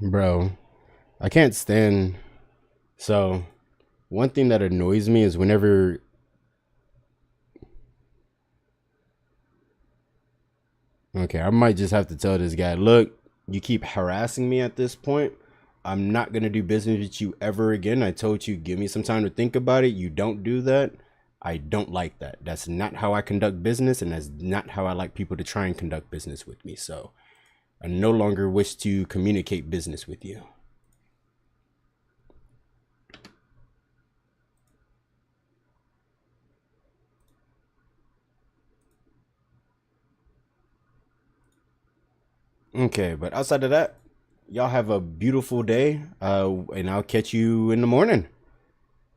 Bro, I can't stand. So, one thing that annoys me is whenever. Okay, I might just have to tell this guy, look, you keep harassing me at this point. I'm not going to do business with you ever again. I told you, give me some time to think about it. You don't do that. I don't like that. That's not how I conduct business, and that's not how I like people to try and conduct business with me. So I no longer wish to communicate business with you. Okay, but outside of that, y'all have a beautiful day, and I'll catch you in the morning.